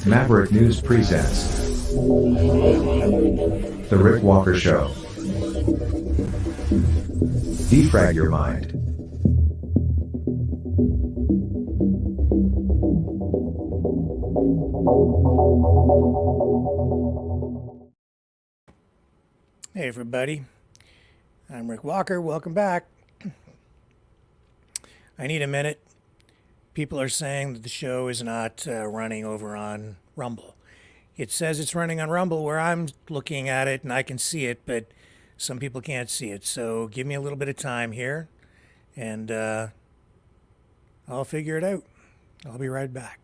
Maverick News presents The Rick Walker Show. Defrag your mind. Hey everybody, I'm Rick Walker. Welcome back. I need a minute. People are saying that the show is not running over on Rumble. It says it's running on Rumble where I'm looking at it and I can see it, but some people can't see it. So give me a little bit of time here and I'll figure it out. I'll be right back.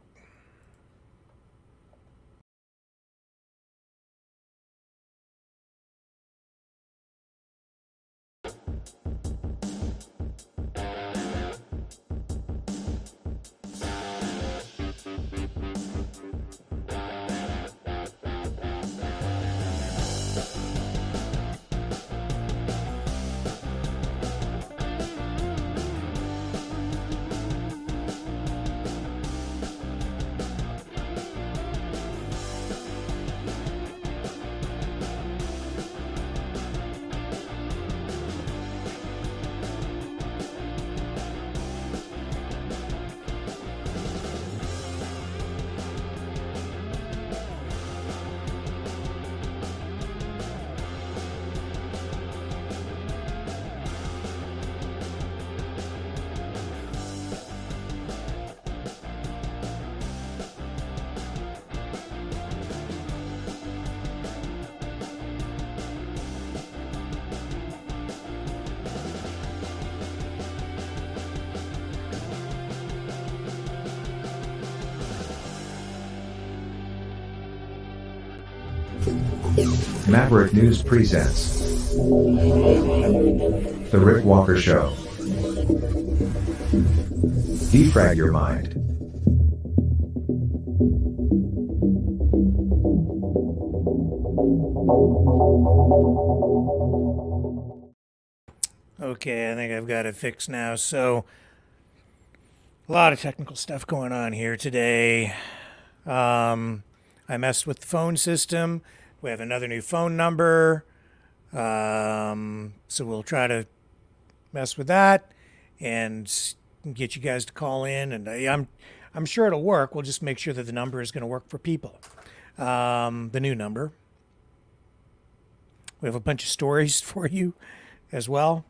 Maverick News presents The Rick Walker Show. Defrag your mind. Okay, I think I've got it fixed now. So, a lot of technical stuff going on here today. I messed with the phone system. We have another new phone number. So we'll try to mess with that and get you guys to call in. And I'm sure it'll work. We'll just make sure that the number is going to work for people. The new number. We have a bunch of stories for you as well.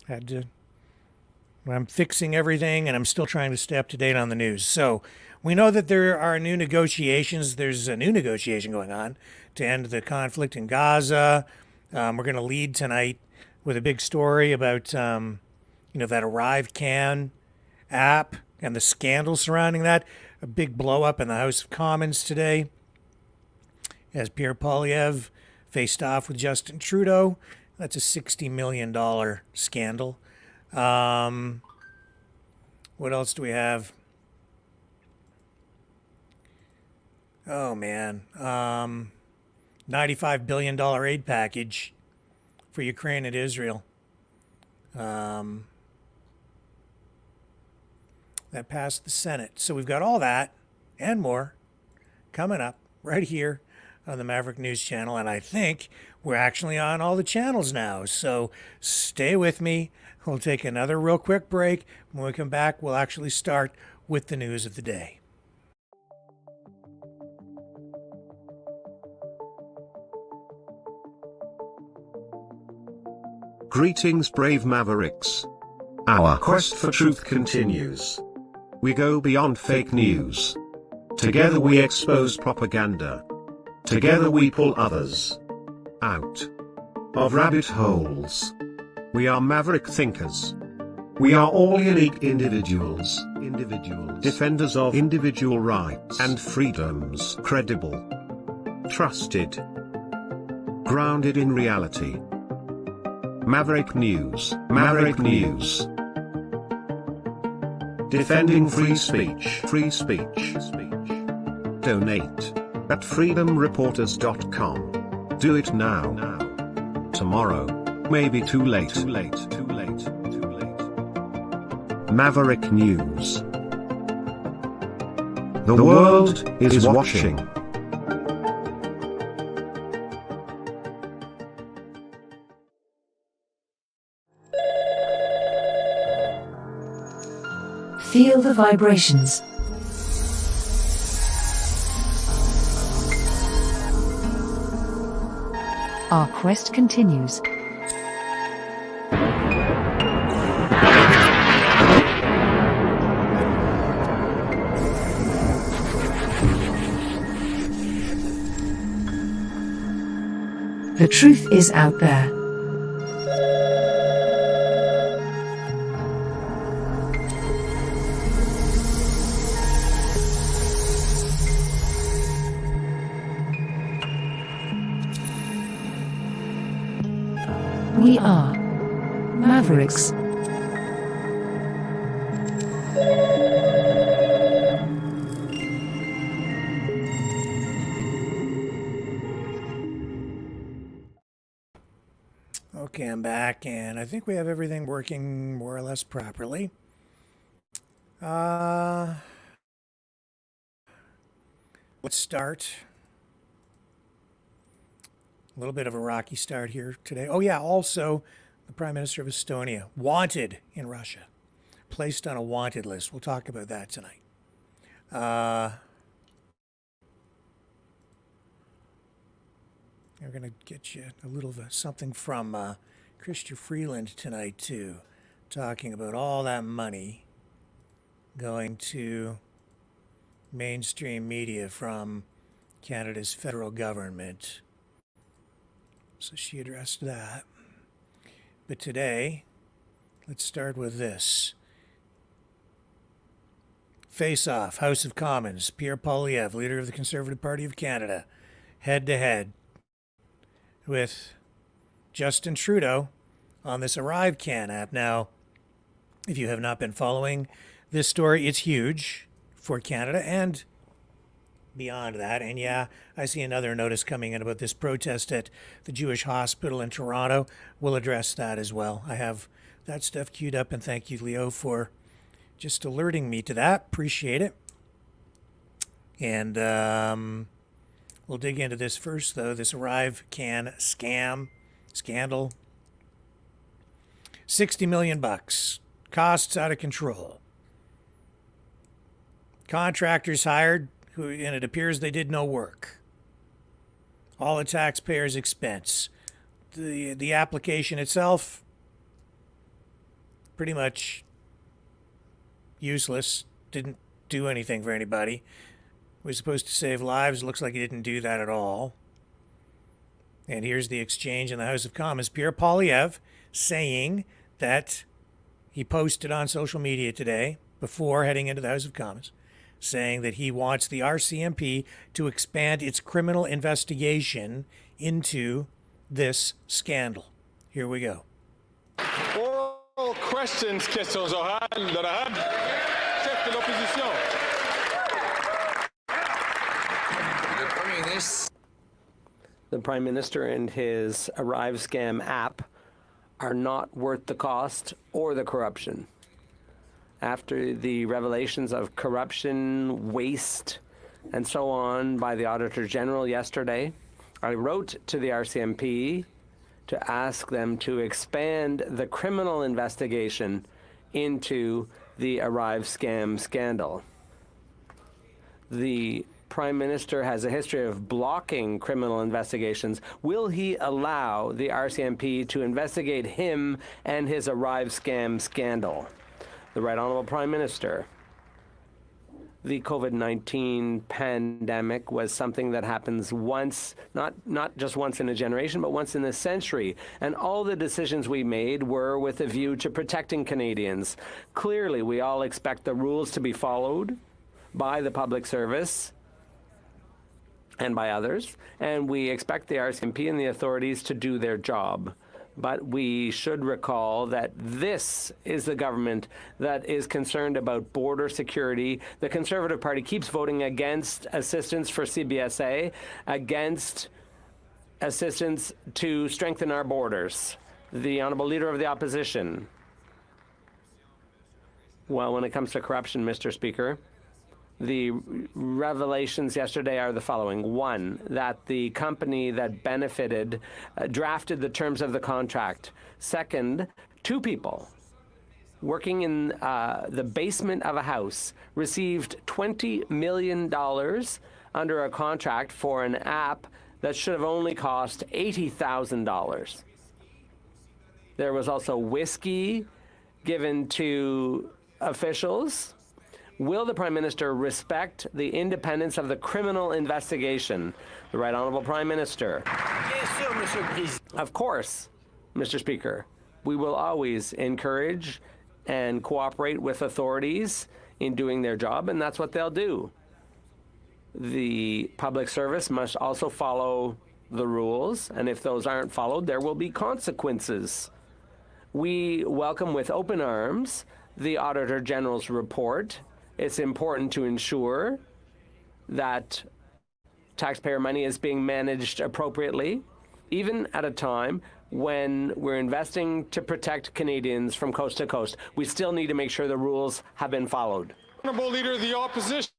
I'm fixing everything and I'm still trying to stay up to date on the news. So we know that there are new negotiations. There's a new negotiation going on to end the conflict in Gaza. We're going to lead tonight with a big story about, that ArrivCan app and the scandal surrounding that. A big blow up in the House of Commons today as Pierre Poilievre faced off with Justin Trudeau. That's a $60 million scandal. What else do we have? Oh, man. $95 billion aid package for Ukraine and Israel. That passed the Senate. So we've got all that and more coming up right here on the Maverick News Channel. And I think we're actually on all the channels now. So stay with me. We'll take another real quick break. When we come back, we'll actually start with the news of the day. Greetings, brave Mavericks. Our quest for truth continues. We go beyond fake news. Together we expose propaganda. Together we pull others out of rabbit holes. We are maverick thinkers. We are all unique individuals. Defenders of individual rights and freedoms. Credible. Trusted. Grounded in reality. Maverick News. Defending free speech. Donate at freedomreporters.com. Do it now. Tomorrow may be too late. Maverick News. The world is watching. Feel the vibrations. Our quest continues. The truth is out there. We are Mavericks. Okay, I'm back, and I think we have everything working more or less properly. Let's start. A little bit of a rocky start here today. Oh yeah, also the Prime Minister of Estonia, wanted in Russia, placed on a wanted list. We'll talk about that tonight. We're going to get you a little something from Christian Freeland tonight too, talking about all that money going to mainstream media from Canada's federal government. So she addressed that. But today, let's start with this. Face Off, House of Commons, Pierre Poilievre, leader of the Conservative Party of Canada, head-to-head with Justin Trudeau on this ArriveCan app. Now, if you have not been following this story, it's huge for Canada and beyond that. And yeah, I see another notice coming in about this protest at the Jewish hospital in Toronto. We'll address that as well. I have that stuff queued up, and thank you, Leo, for just alerting me to that. Appreciate it. And we'll dig into this first, though. This ArriveCan scandal. 60 million bucks. Costs out of control. Contractors hired, and it appears they did no work. All at taxpayers' expense. The application itself, pretty much useless. Didn't do anything for anybody. Was supposed to save lives. Looks like it didn't do that at all. And here's the exchange in the House of Commons. Pierre Poilievre saying that he posted on social media today, before heading into the House of Commons, saying that he wants the RCMP to expand its criminal investigation into this scandal. Here we go. Oral questions, questions orales de la chef de l'opposition. The Prime Minister and his ArriveCan app are not worth the cost or the corruption. After the revelations of corruption, waste, and so on by the Auditor General yesterday, I wrote to the RCMP to ask them to expand the criminal investigation into the ArriveCan scandal. The Prime Minister has a history of blocking criminal investigations. Will he allow the RCMP to investigate him and his ArriveCan scandal? The Right Honourable Prime Minister. The COVID-19 pandemic was something that happens once, not just once in a generation, but once in a century. And all the decisions we made were with a view to protecting Canadians. Clearly, we all expect the rules to be followed by the public service and by others, and we expect the RCMP and the authorities to do their job. But we should recall that this is the government that is concerned about border security. The Conservative Party keeps voting against assistance for CBSA, against assistance to strengthen our borders. The Honourable Leader of the Opposition. Well, when it comes to corruption, Mr. Speaker, The revelations yesterday are the following. One, that the company that benefited drafted the terms of the contract. Second, two people working in the basement of a house received $20 million under a contract for an app that should have only cost $80,000. There was also whiskey given to officials. Will the Prime Minister respect the independence of the criminal investigation? The Right Honourable Prime Minister. Of course, Mr. Speaker. We will always encourage and cooperate with authorities in doing their job, and that's what they'll do. The public service must also follow the rules, and if those aren't followed, there will be consequences. We welcome with open arms the Auditor General's report. It's important to ensure that taxpayer money is being managed appropriately, even at a time when we're investing to protect Canadians from coast to coast. We still need to make sure the rules have been followed. Honourable Leader of the Opposition.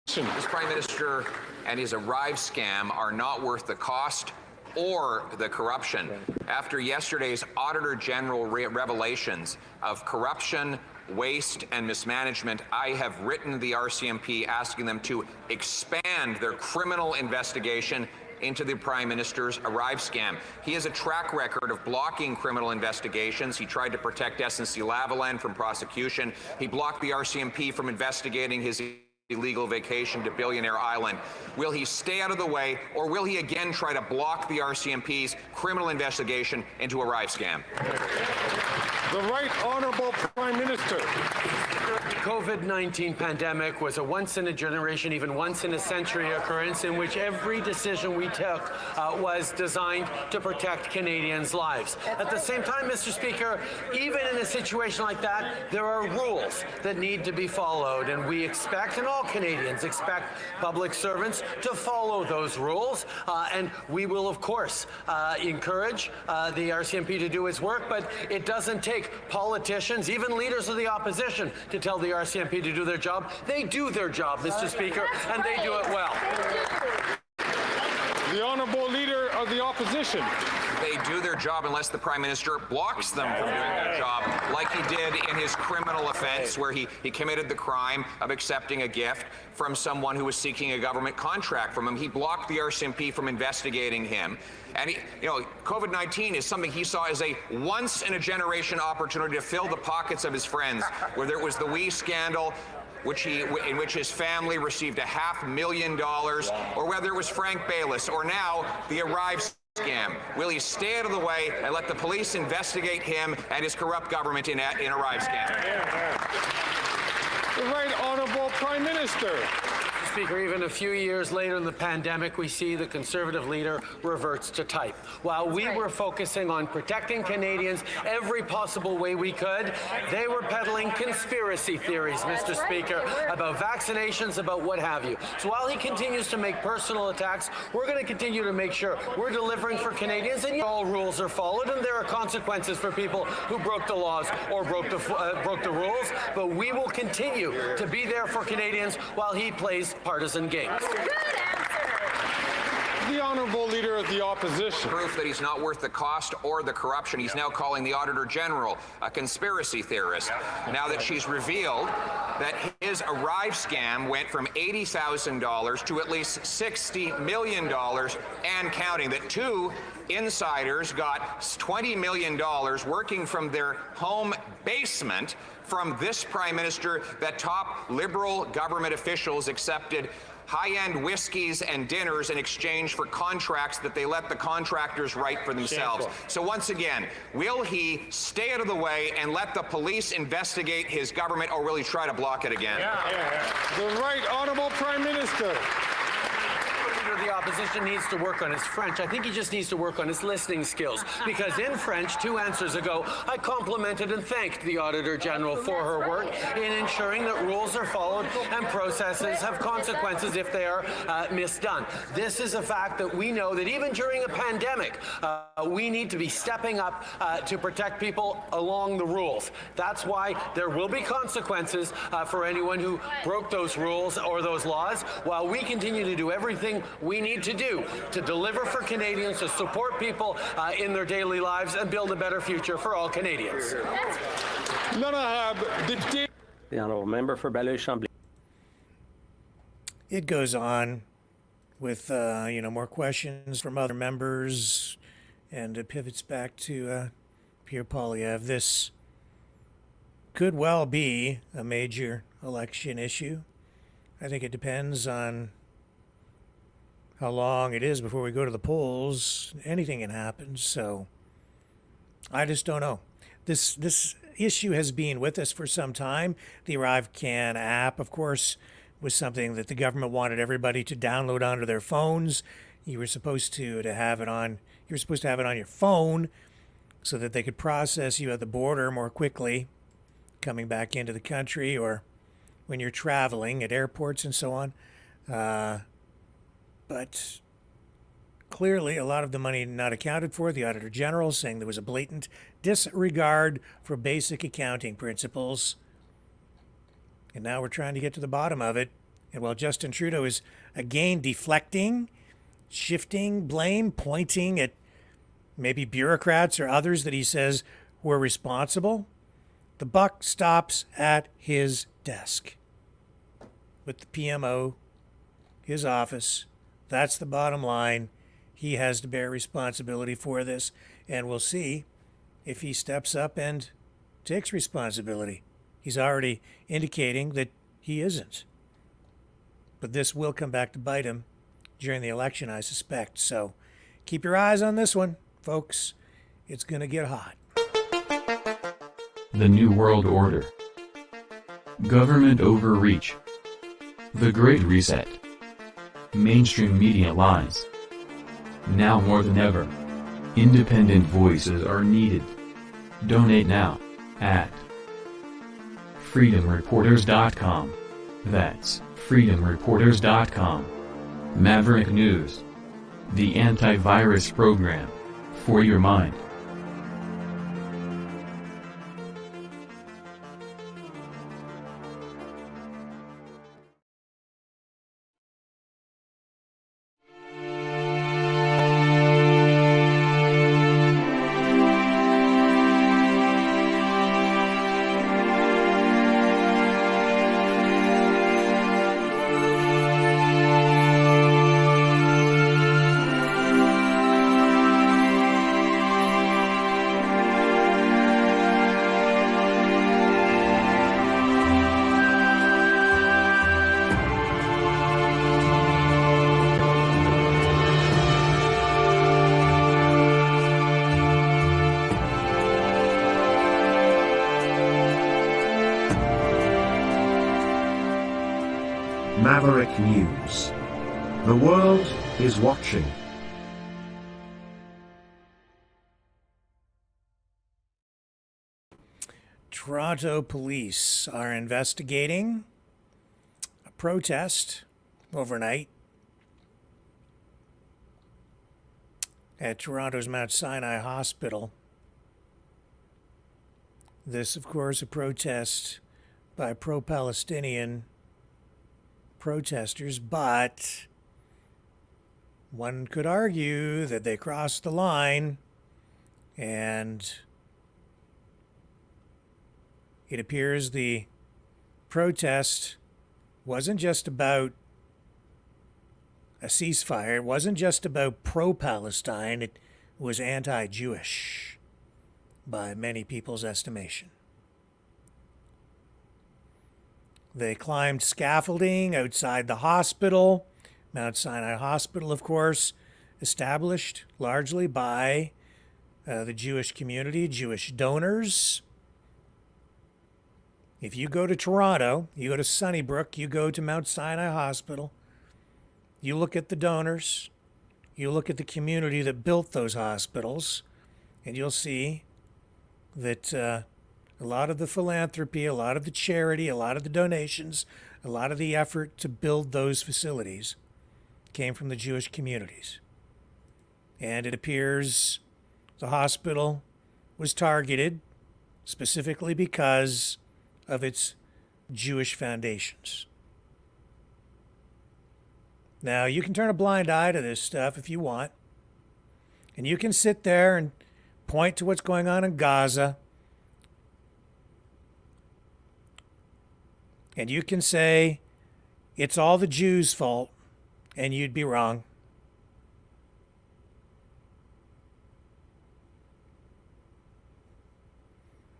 This Prime Minister and his ArriveCan are not worth the cost or the corruption. After yesterday's Auditor General revelations of corruption, waste, and mismanagement, I have written the RCMP asking them to expand their criminal investigation into the Prime Minister's ArriveCan. He has a track record of blocking criminal investigations. He tried to protect SNC-Lavalin from prosecution. He blocked the RCMP from investigating his illegal vacation to Billionaire Island. Will he stay out of the way, or will he again try to block the RCMP's criminal investigation into ArriveCan? The Right Honourable Prime Minister. The COVID-19 pandemic was a once-in-a-generation, even once-in-a-century occurrence in which every decision we took was designed to protect Canadians' lives. At the same time, Mr. Speaker, even in a situation like that, there are rules that need to be followed, and we expect, and all Canadians expect, public servants to follow those rules, and we will, of course, encourage the RCMP to do its work, but it doesn't take politicians, even leaders of the opposition, to tell the RCMP to do their job. They do their job, Mr. Speaker, and they do it well. The Honourable Leader of the Opposition. They do their job unless the Prime Minister blocks them from doing their job, like he did in his criminal offense, where he committed the crime of accepting a gift from someone who was seeking a government contract from him. He blocked the RCMP from investigating him. And COVID-19 is something he saw as a once-in-a-generation opportunity to fill the pockets of his friends, whether it was the WE scandal, in which his family received $500,000, or whether it was Frank Baylis, or now the Arrive scam. Will he stay out of the way and let the police investigate him and his corrupt government in Arrive scam? The Right Honourable Prime Minister. Speaker, even a few years later in the pandemic, we see the Conservative leader reverts to type. While we were focusing on protecting Canadians every possible way we could, they were peddling conspiracy theories, Mr. Speaker, about vaccinations, about what have you. So while he continues to make personal attacks, we're going to continue to make sure we're delivering for Canadians, and all rules are followed, and there are consequences for people who broke the laws or broke the rules, but we will continue to be there for Canadians while he plays partisan games. The Honourable Leader of the Opposition. Proof that he's not worth the cost or the corruption. He's now calling the Auditor General a conspiracy theorist. Now that she's revealed that his Arrive scam went from $80,000 to at least $60 million and counting, that two insiders got $20 million working from their home basement from this Prime Minister, that top Liberal government officials accepted high-end whiskeys and dinners in exchange for contracts that they let the contractors write for themselves. Shameful. So once again, will he stay out of the way and let the police investigate his government, or will he try to block it again? The Right Honourable Prime Minister. Leader of the Opposition needs to work on his French. I think he just needs to work on his listening skills. Because in French, 2 answers ago, I complimented and thanked the Auditor General for her work in ensuring that rules are followed and processes have consequences if they are misdone. This is a fact that we know that even during a pandemic, we need to be stepping up to protect people along the rules. That's why there will be consequences for anyone who broke those rules or those laws, while we continue to do everything we need to do to deliver for Canadians, to support people in their daily lives and build a better future for all Canadians. The Honourable Member for Belleuil-Chambly. It goes on with, more questions from other members, and it pivots back to Pierre Poilievre. This could well be a major election issue. I think it depends on how long it is before we go to the polls. Anything can happen, so I just don't know. This issue has been with us for some time. The ArriveCan app, of course, was something that the government wanted everybody to download onto their phones. You were supposed to have it on. You were supposed to have it on your phone so that they could process you at the border more quickly, coming back into the country, or when you're traveling at airports and so on. But clearly, a lot of the money not accounted for. The Auditor General saying there was a blatant disregard for basic accounting principles. And now we're trying to get to the bottom of it. And while Justin Trudeau is again deflecting, shifting blame, pointing at maybe bureaucrats or others that he says were responsible, the buck stops at his desk with the PMO, his office. That's the bottom line. He has to bear responsibility for this, and we'll see if he steps up and takes responsibility. He's already indicating that he isn't. But this will come back to bite him during the election, I suspect. So keep your eyes on this one, folks. It's going to get hot. The New World Order. Government overreach. The Great Reset. Mainstream media lies. Now more than ever, independent voices are needed. Donate now at freedomreporters.com. That's freedomreporters.com. Maverick News. The antivirus program for your mind. Maverick News. The world is watching. Toronto police are investigating a protest overnight at Toronto's Mount Sinai Hospital. This, of course, a protest by pro-Palestinian protesters, but one could argue that they crossed the line, and it appears the protest wasn't just about a ceasefire. It wasn't just about pro-Palestine. It was anti-Jewish by many people's estimation. They climbed scaffolding outside the hospital, Mount Sinai Hospital, of course, established largely by the Jewish community, Jewish donors. If you go to Toronto, you go to Sunnybrook, you go to Mount Sinai Hospital, You look at the donors, you look at the community that built those hospitals, and you'll see that a lot of the philanthropy, a lot of the charity, a lot of the donations, a lot of the effort to build those facilities came from the Jewish communities. And it appears the hospital was targeted specifically because of its Jewish foundations. Now, you can turn a blind eye to this stuff if you want, and you can sit there and point to what's going on in Gaza, and you can say it's all the Jews' fault, and you'd be wrong.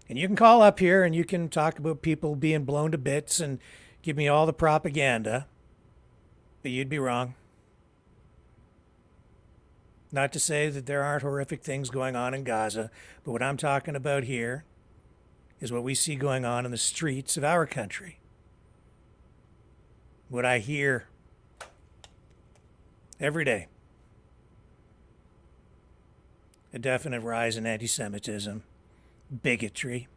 And you can call up here and you can talk about people being blown to bits and give me all the propaganda, but you'd be wrong. Not to say that there aren't horrific things going on in Gaza, but what I'm talking about here is what we see going on in the streets of our country. What I hear every day. A definite rise in anti-Semitism, bigotry,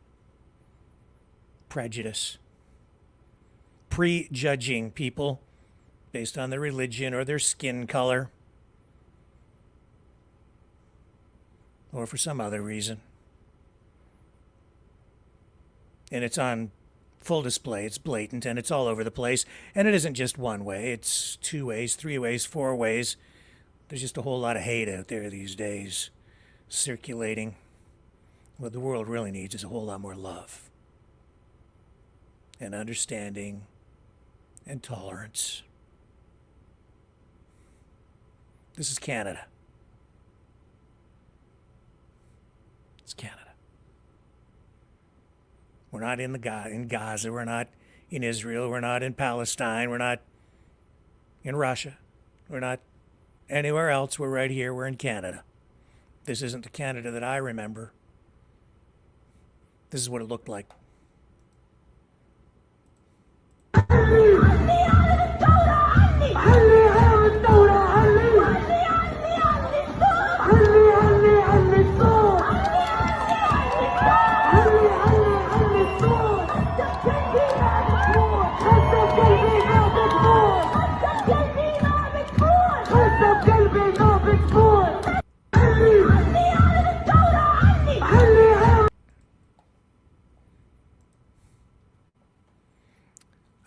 prejudice, prejudging people based on their religion or their skin color, or for some other reason. And it's on full display, it's blatant, and it's all over the place. And it isn't just one way, it's 2 ways, 3 ways, 4 ways. There's just a whole lot of hate out there these days circulating. What the world really needs is a whole lot more love and understanding and tolerance. This is Canada. It's Canada. We're not in Gaza. We're not in Israel. We're not in Palestine. We're not in Russia. We're not anywhere else. We're right here. We're in Canada. This isn't the Canada that I remember. This is what it looked like.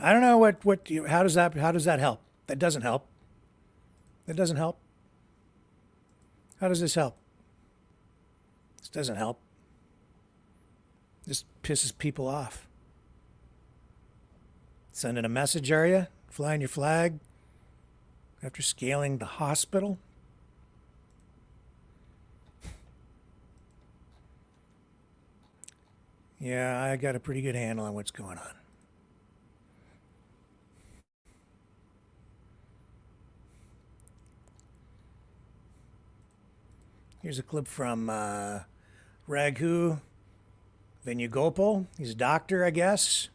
I don't know how does that help? That doesn't help. That doesn't help. How does this help? This doesn't help. This pisses people off. Sending a message, are you? Flying your flag after scaling the hospital? Yeah, I got a pretty good handle on what's going on. Here's a clip from Raghu Venugopal. He's a doctor, I guess.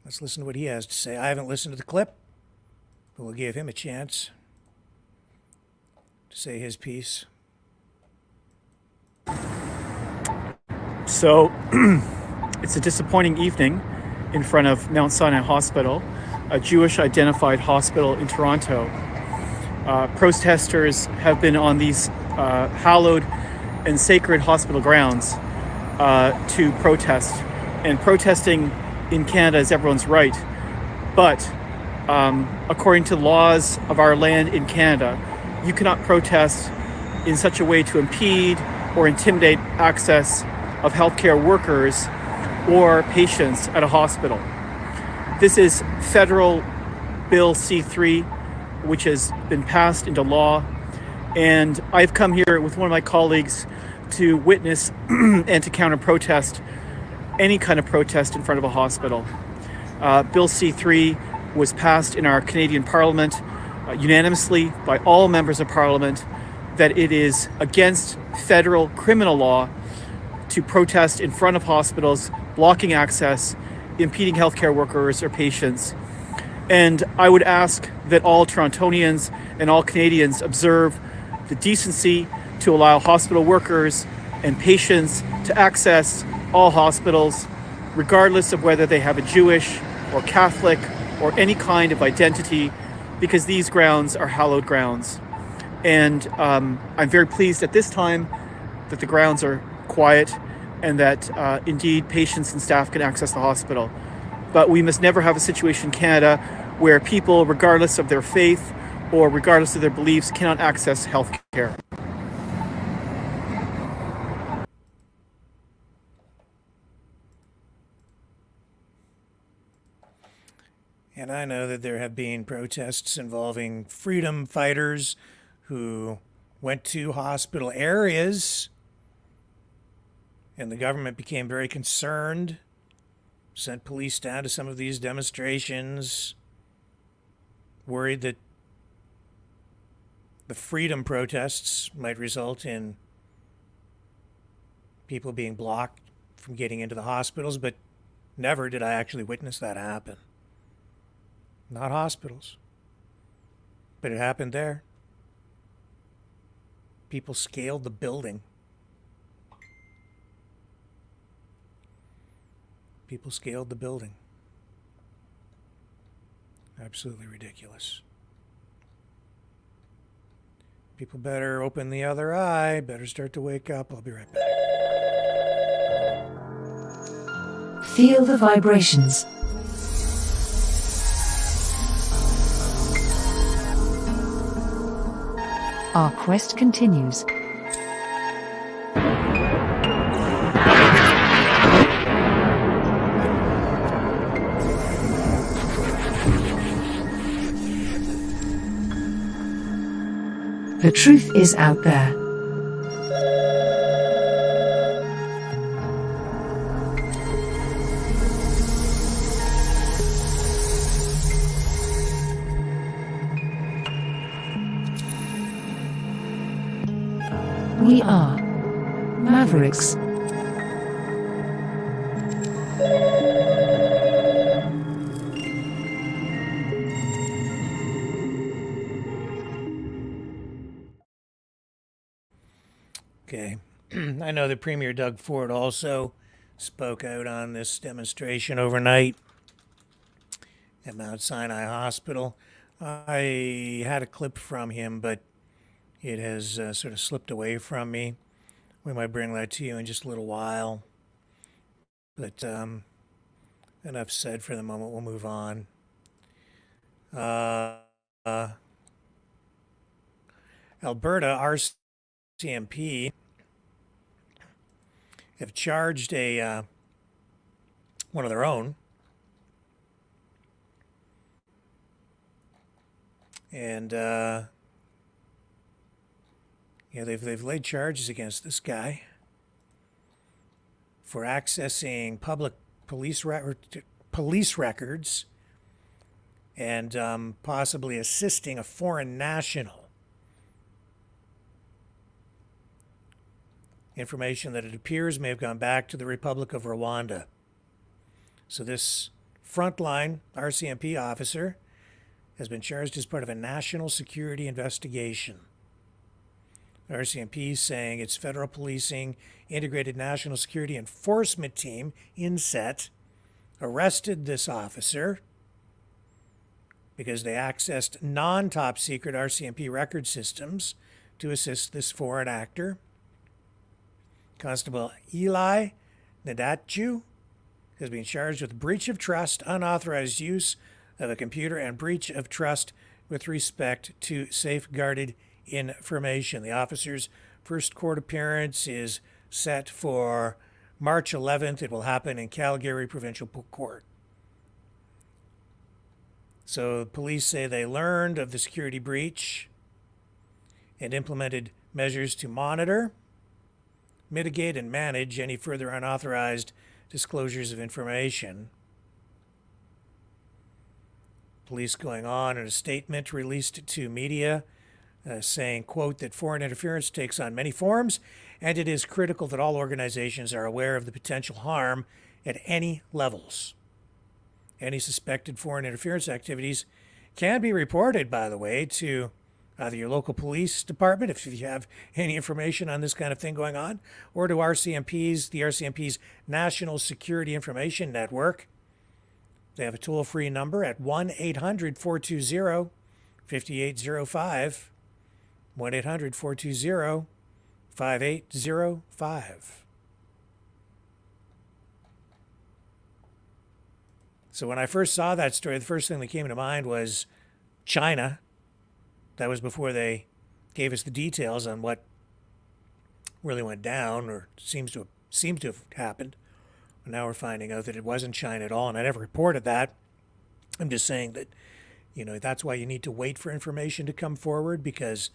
Let's listen to what he has to say. I haven't listened to the clip, but we'll give him a chance to say his piece. So, it's a disappointing evening in front of Mount Sinai Hospital, a Jewish identified hospital in Toronto. Protesters have been on these hallowed and sacred hospital grounds to protest. And protesting in Canada is everyone's right. But according to laws of our land in Canada, you cannot protest in such a way to impede or intimidate access of healthcare workers or patients at a hospital. This is Federal Bill C3, which has been passed into law, and I've come here with one of my colleagues to witness and to counter-protest any kind of protest in front of a hospital. Bill C3 was passed in our Canadian Parliament unanimously by all members of Parliament that it is against federal criminal law to protest in front of hospitals, blocking access, impeding healthcare workers or patients. And I would ask that all Torontonians and all Canadians observe the decency to allow hospital workers and patients to access all hospitals, regardless of whether they have a Jewish or Catholic or any kind of identity, because these grounds are hallowed grounds. And I'm very pleased at this time that the grounds are quiet and that indeed patients and staff can access the hospital. But we must never have a situation in Canada where people, regardless of their faith or regardless of their beliefs, cannot access health care. And I know that there have been protests involving freedom fighters who went to hospital areas, and the government became very concerned, sent police down to some of these demonstrations, worried that the freedom protests might result in people being blocked from getting into the hospitals, but never did I actually witness that happen. Not hospitals, but it happened there. People scaled the building. People scaled the building. Absolutely ridiculous. People better open the other eye, better start to wake up. I'll be right back. Feel the vibrations. Our quest continues. The truth is out there. We are Mavericks. Okay. I know that Premier Doug Ford also spoke out on this demonstration overnight at Mount Sinai Hospital. I had a clip from him, but it has sort of slipped away from me. We might bring that to you in just a little while. But enough said for the moment. We'll move on. Alberta RCMP have charged one of their own, and they've laid charges against this guy for accessing public police records and possibly assisting a foreign national. Information that it appears may have gone back to the Republic of Rwanda. So this frontline RCMP officer has been charged as part of a national security investigation. RCMP saying its Federal Policing Integrated National Security Enforcement Team, INSET, arrested this officer because they accessed non-top secret RCMP record systems to assist this foreign actor. Constable Eli Nadatju has been charged with breach of trust, unauthorized use of a computer, and breach of trust with respect to safeguarded information. The officer's first court appearance is set for March 11th. It will happen in Calgary Provincial Court. So police say they learned of the security breach and implemented measures to monitor, mitigate, and manage any further unauthorized disclosures of information. Police going on in a statement released to media saying, quote, that foreign interference takes on many forms, and it is critical that all organizations are aware of the potential harm at any levels. Any suspected foreign interference activities can be reported, by the way, to either your local police department if you have any information on this kind of thing going on, or to RCMP's, the RCMP's National Security Information Network. They have a toll-free number at 1-800-420-5805, 1-800-420-5805. So when I first saw that story, the first thing that came to mind was China. That was before they gave us the details on what really went down or seemed to have happened. And now we're finding out that it wasn't China at all, and I never reported that. I'm just saying that, that's why you need to wait for information to come forward, because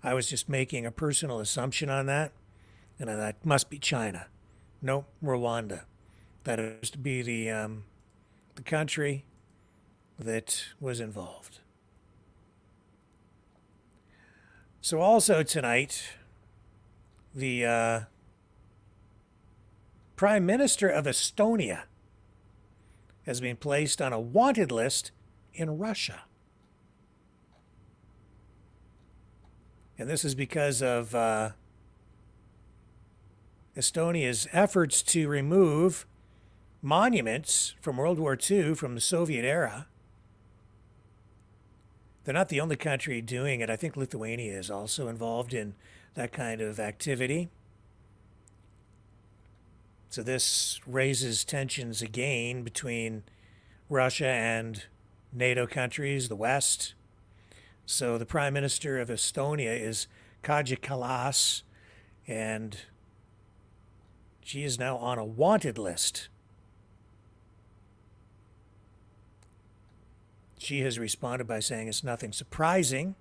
I was just making a personal assumption on that, and I thought, must be China. No, Rwanda. That is to be the country that was involved. So also tonight, the Prime Minister of Estonia has been placed on a wanted list in Russia. And this is because of Estonia's efforts to remove monuments from World War II, from the Soviet era. They're not the only country doing it. I think Lithuania is also involved in that kind of activity. So this raises tensions again between Russia and NATO countries, the West. So the Prime Minister of Estonia is Kaja Kallas, and she is now on a wanted list. She has responded by saying it's nothing surprising.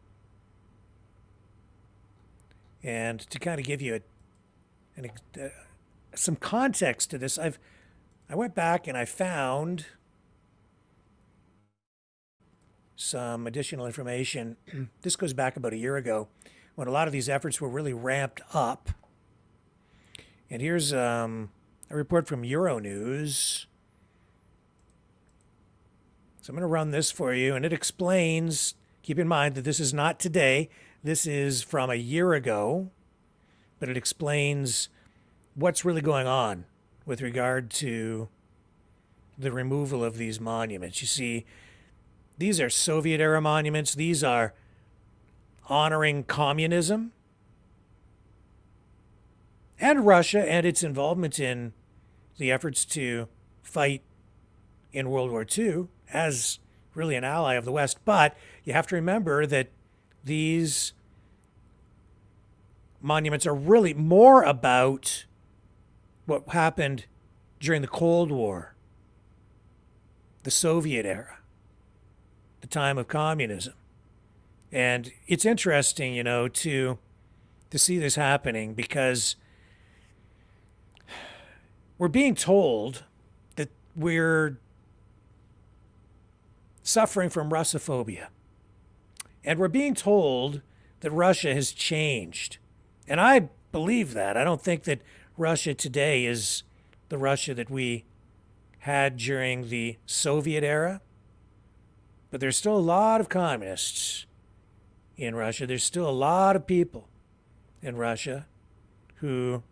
And to kind of give you some context to this, I went back and I found some additional information. This goes back about a year ago when a lot of these efforts were really ramped up. And here's a report from Euronews. So I'm going to run this for you, and it explains, keep in mind that this is not today, this is from a year ago, but it explains what's really going on with regard to the removal of these monuments. You see, these are Soviet-era monuments. These are honoring communism and Russia and its involvement in the efforts to fight in World War II as really an ally of the West. But you have to remember that these monuments are really more about what happened during the Cold War, the Soviet era, the time of communism. And it's interesting, to see this happening, because we're being told that we're suffering from Russophobia. And we're being told that Russia has changed. And I believe that. I don't think that Russia today is the Russia that we had during the Soviet era. But there's still a lot of communists in Russia. There's still a lot of people in Russia who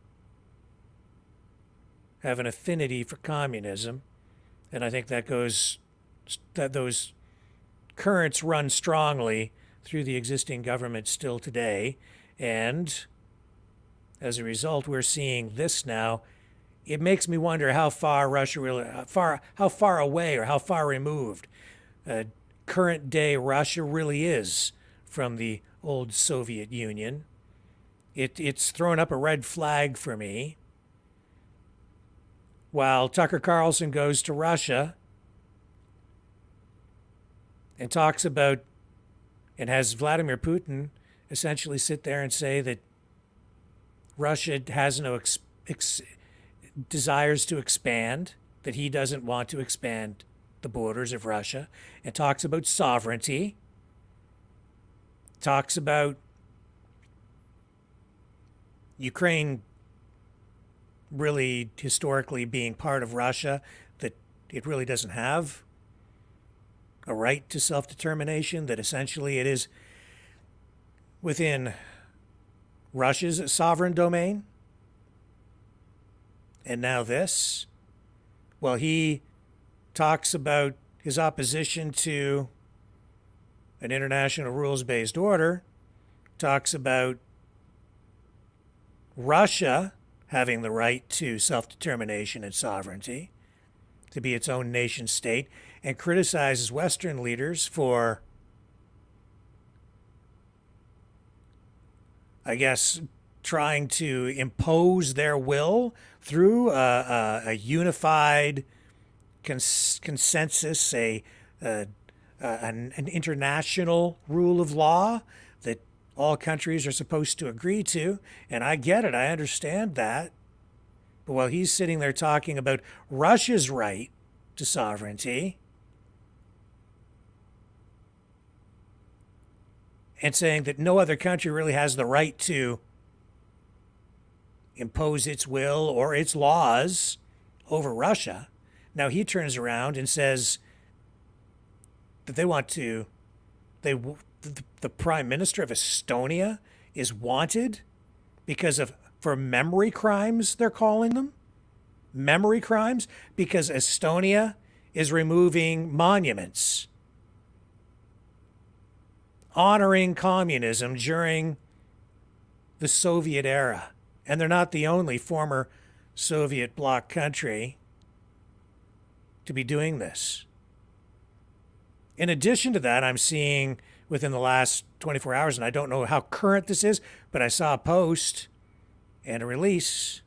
have an affinity for communism. And I think that those currents run strongly through the existing government still today. And as a result, we're seeing this now. It makes me wonder how far Russia really, how far away or how far removed current day Russia really is from the old Soviet Union. It's thrown up a red flag for me. While Tucker Carlson goes to Russia and talks about, and has Vladimir Putin essentially sit there and say that Russia has no desires to expand, that he doesn't want to expand the borders of Russia, and talks about sovereignty, talks about Ukraine really historically being part of Russia, that it really doesn't have a right to self-determination, that essentially it is within Russia's sovereign domain. And now this. Well, he talks about his opposition to an international rules-based order, talks about Russia having the right to self-determination and sovereignty, to be its own nation state, and criticizes Western leaders for, I guess, trying to impose their will through a unified consensus, an international rule of law that all countries are supposed to agree to. And I get it. I understand that. But while he's sitting there talking about Russia's right to sovereignty and saying that no other country really has the right to impose its will or its laws over Russia, now he turns around and says that the Prime Minister of Estonia is wanted for memory crimes, they're calling them. Memory crimes, because Estonia is removing monuments honoring communism during the Soviet era. And they're not the only former Soviet bloc country to be doing this. In addition to that, I'm seeing within the last 24 hours, and I don't know how current this is, but I saw a post and a release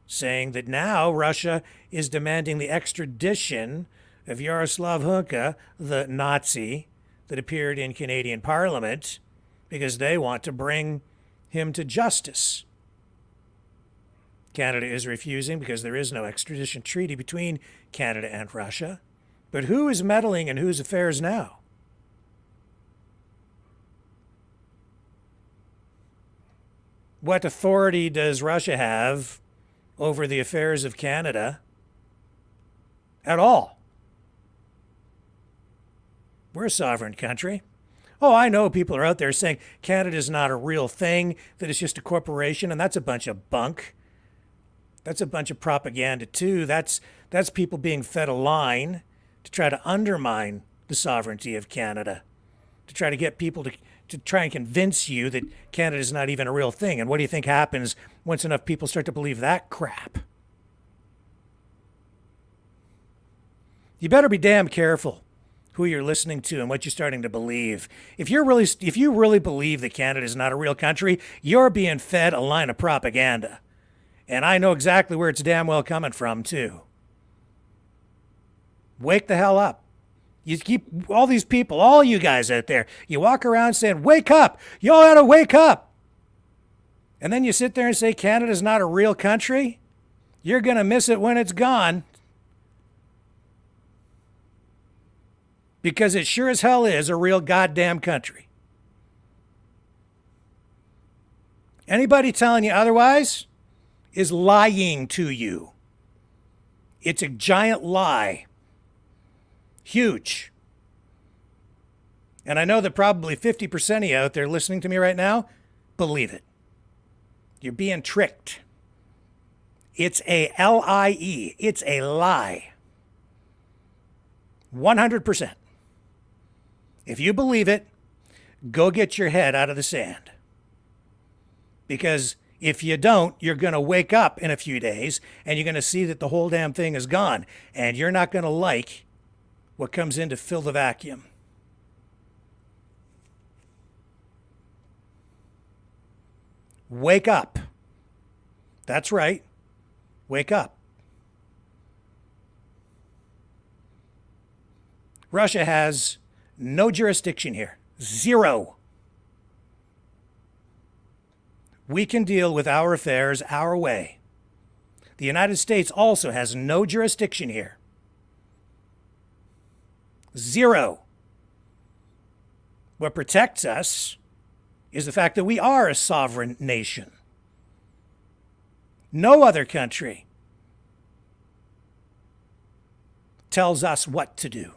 saying that now Russia is demanding the extradition of Yaroslav Hunka, the Nazi that appeared in Canadian Parliament, because they want to bring him to justice. Canada is refusing because there is no extradition treaty between Canada and Russia. But who is meddling in whose affairs now? What authority does Russia have over the affairs of Canada at all? We're a sovereign country. Oh, I know people are out there saying Canada's not a real thing, that it's just a corporation, and that's a bunch of bunk. That's a bunch of propaganda too. That's people being fed a line to try to undermine the sovereignty of Canada, to try to get people to try and convince you that Canada is not even a real thing. And what do you think happens once enough people start to believe that crap? You better be damn careful who you're listening to and what you're starting to believe. If you really believe that Canada is not a real country, you're being fed a line of propaganda. And I know exactly where it's damn well coming from, too. Wake the hell up. You keep all these people, all you guys out there, you walk around saying, wake up. You all gotta wake up. And then you sit there and say Canada's not a real country. You're going to miss it when it's gone. Because it sure as hell is a real goddamn country. Anybody telling you otherwise is lying to you. It's a giant lie. Huge. And I know that probably 50% of you out there listening to me right now believe it. You're being tricked. It's a lie. It's a lie. 100%. If you believe it, go get your head out of the sand. Because if you don't, you're going to wake up in a few days and you're going to see that the whole damn thing is gone. And you're not going to like what comes in to fill the vacuum. Wake up. That's right. Wake up. Russia has no jurisdiction here. Zero. We can deal with our affairs our way. The United States also has no jurisdiction here. Zero. What protects us is the fact that we are a sovereign nation. No other country tells us what to do.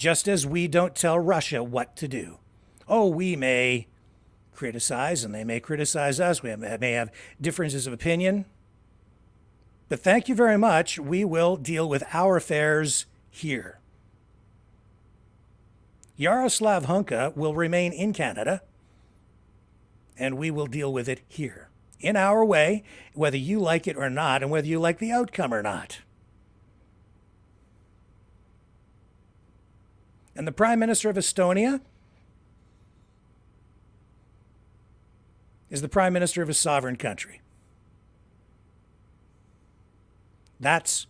just as we don't tell Russia what to do. Oh, we may criticize, and they may criticize us. We may have differences of opinion. But thank you very much. We will deal with our affairs here. Yaroslav Hunka will remain in Canada, and we will deal with it here, in our way, whether you like it or not, and whether you like the outcome or not. And the Prime Minister of Estonia is the Prime Minister of a sovereign country. That's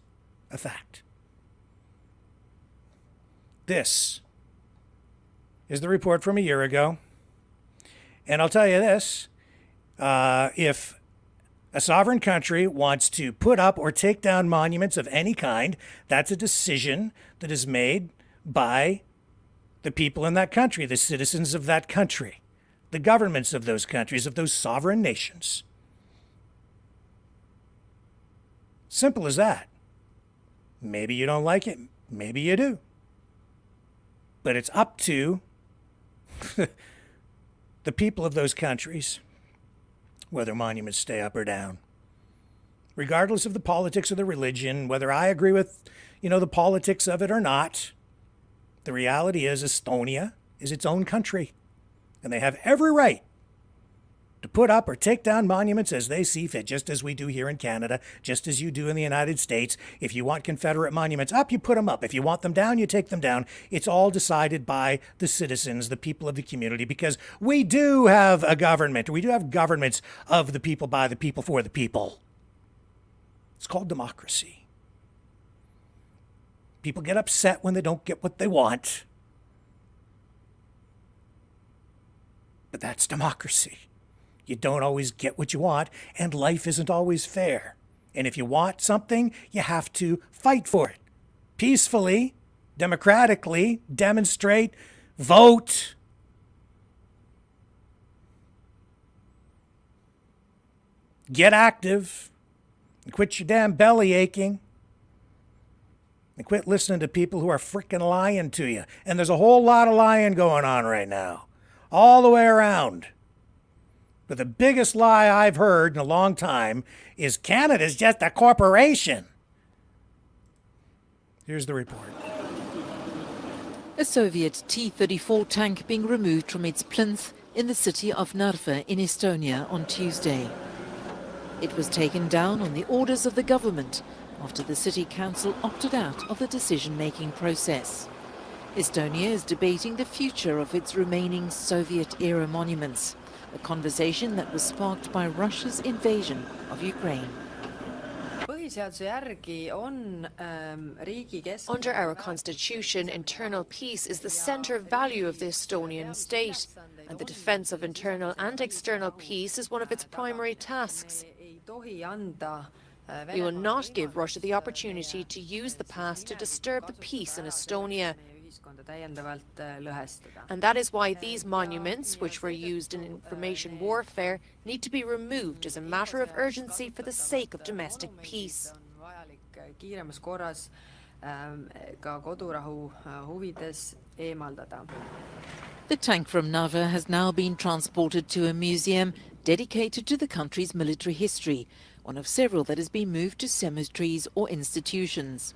a fact. This is the report from a year ago. And I'll tell you this, if a sovereign country wants to put up or take down monuments of any kind, that's a decision that is made by the people in that country, the citizens of that country, the governments of those countries, of those sovereign nations. Simple as that. Maybe you don't like it, maybe you do. But it's up to the people of those countries whether monuments stay up or down. Regardless of the politics or the religion, whether I agree with, the politics of it or not, the reality is Estonia is its own country. And they have every right to put up or take down monuments as they see fit, just as we do here in Canada, just as you do in the United States. If you want Confederate monuments up, you put them up. If you want them down, you take them down. It's all decided by the citizens, the people of the community, because we do have a government. We do have governments of the people, by the people, for the people. It's called democracy. People get upset when they don't get what they want. But that's democracy. You don't always get what you want, and life isn't always fair. And if you want something, you have to fight for it. Peacefully, democratically, demonstrate, vote. Get active. And quit your damn belly aching. And quit listening to people who are frickin' lying to you. And there's a whole lot of lying going on right now. All the way around. But the biggest lie I've heard in a long time is Canada's just a corporation. Here's the report. A Soviet T-34 tank being removed from its plinth in the city of Narva in Estonia on Tuesday. It was taken down on the orders of the government after the city council opted out of the decision-making process. Estonia is debating the future of its remaining Soviet-era monuments, a conversation that was sparked by Russia's invasion of Ukraine. Under our constitution, internal peace is the centre value of the Estonian state, and the defence of internal and external peace is one of its primary tasks. We will not give Russia the opportunity to use the past to disturb the peace in Estonia. And that is why these monuments, which were used in information warfare, need to be removed as a matter of urgency for the sake of domestic peace. The tank from Narva has now been transported to a museum dedicated to the country's military history, one of several that has been moved to cemeteries or institutions.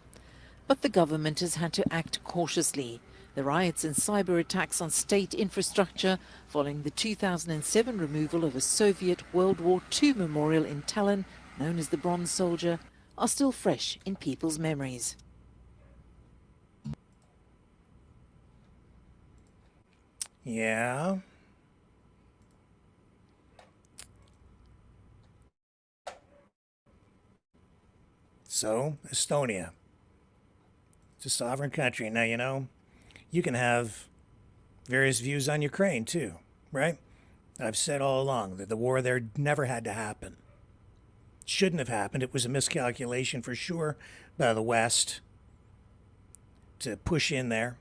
But the government has had to act cautiously. The riots and cyber attacks on state infrastructure following the 2007 removal of a Soviet World War II memorial in Tallinn, known as the Bronze Soldier, are still fresh in people's memories. Yeah. So, Estonia. It's a sovereign country. Now, you can have various views on Ukraine too, right? I've said all along that the war there never had to happen. Shouldn't have happened. It was a miscalculation for sure by the West to push in there.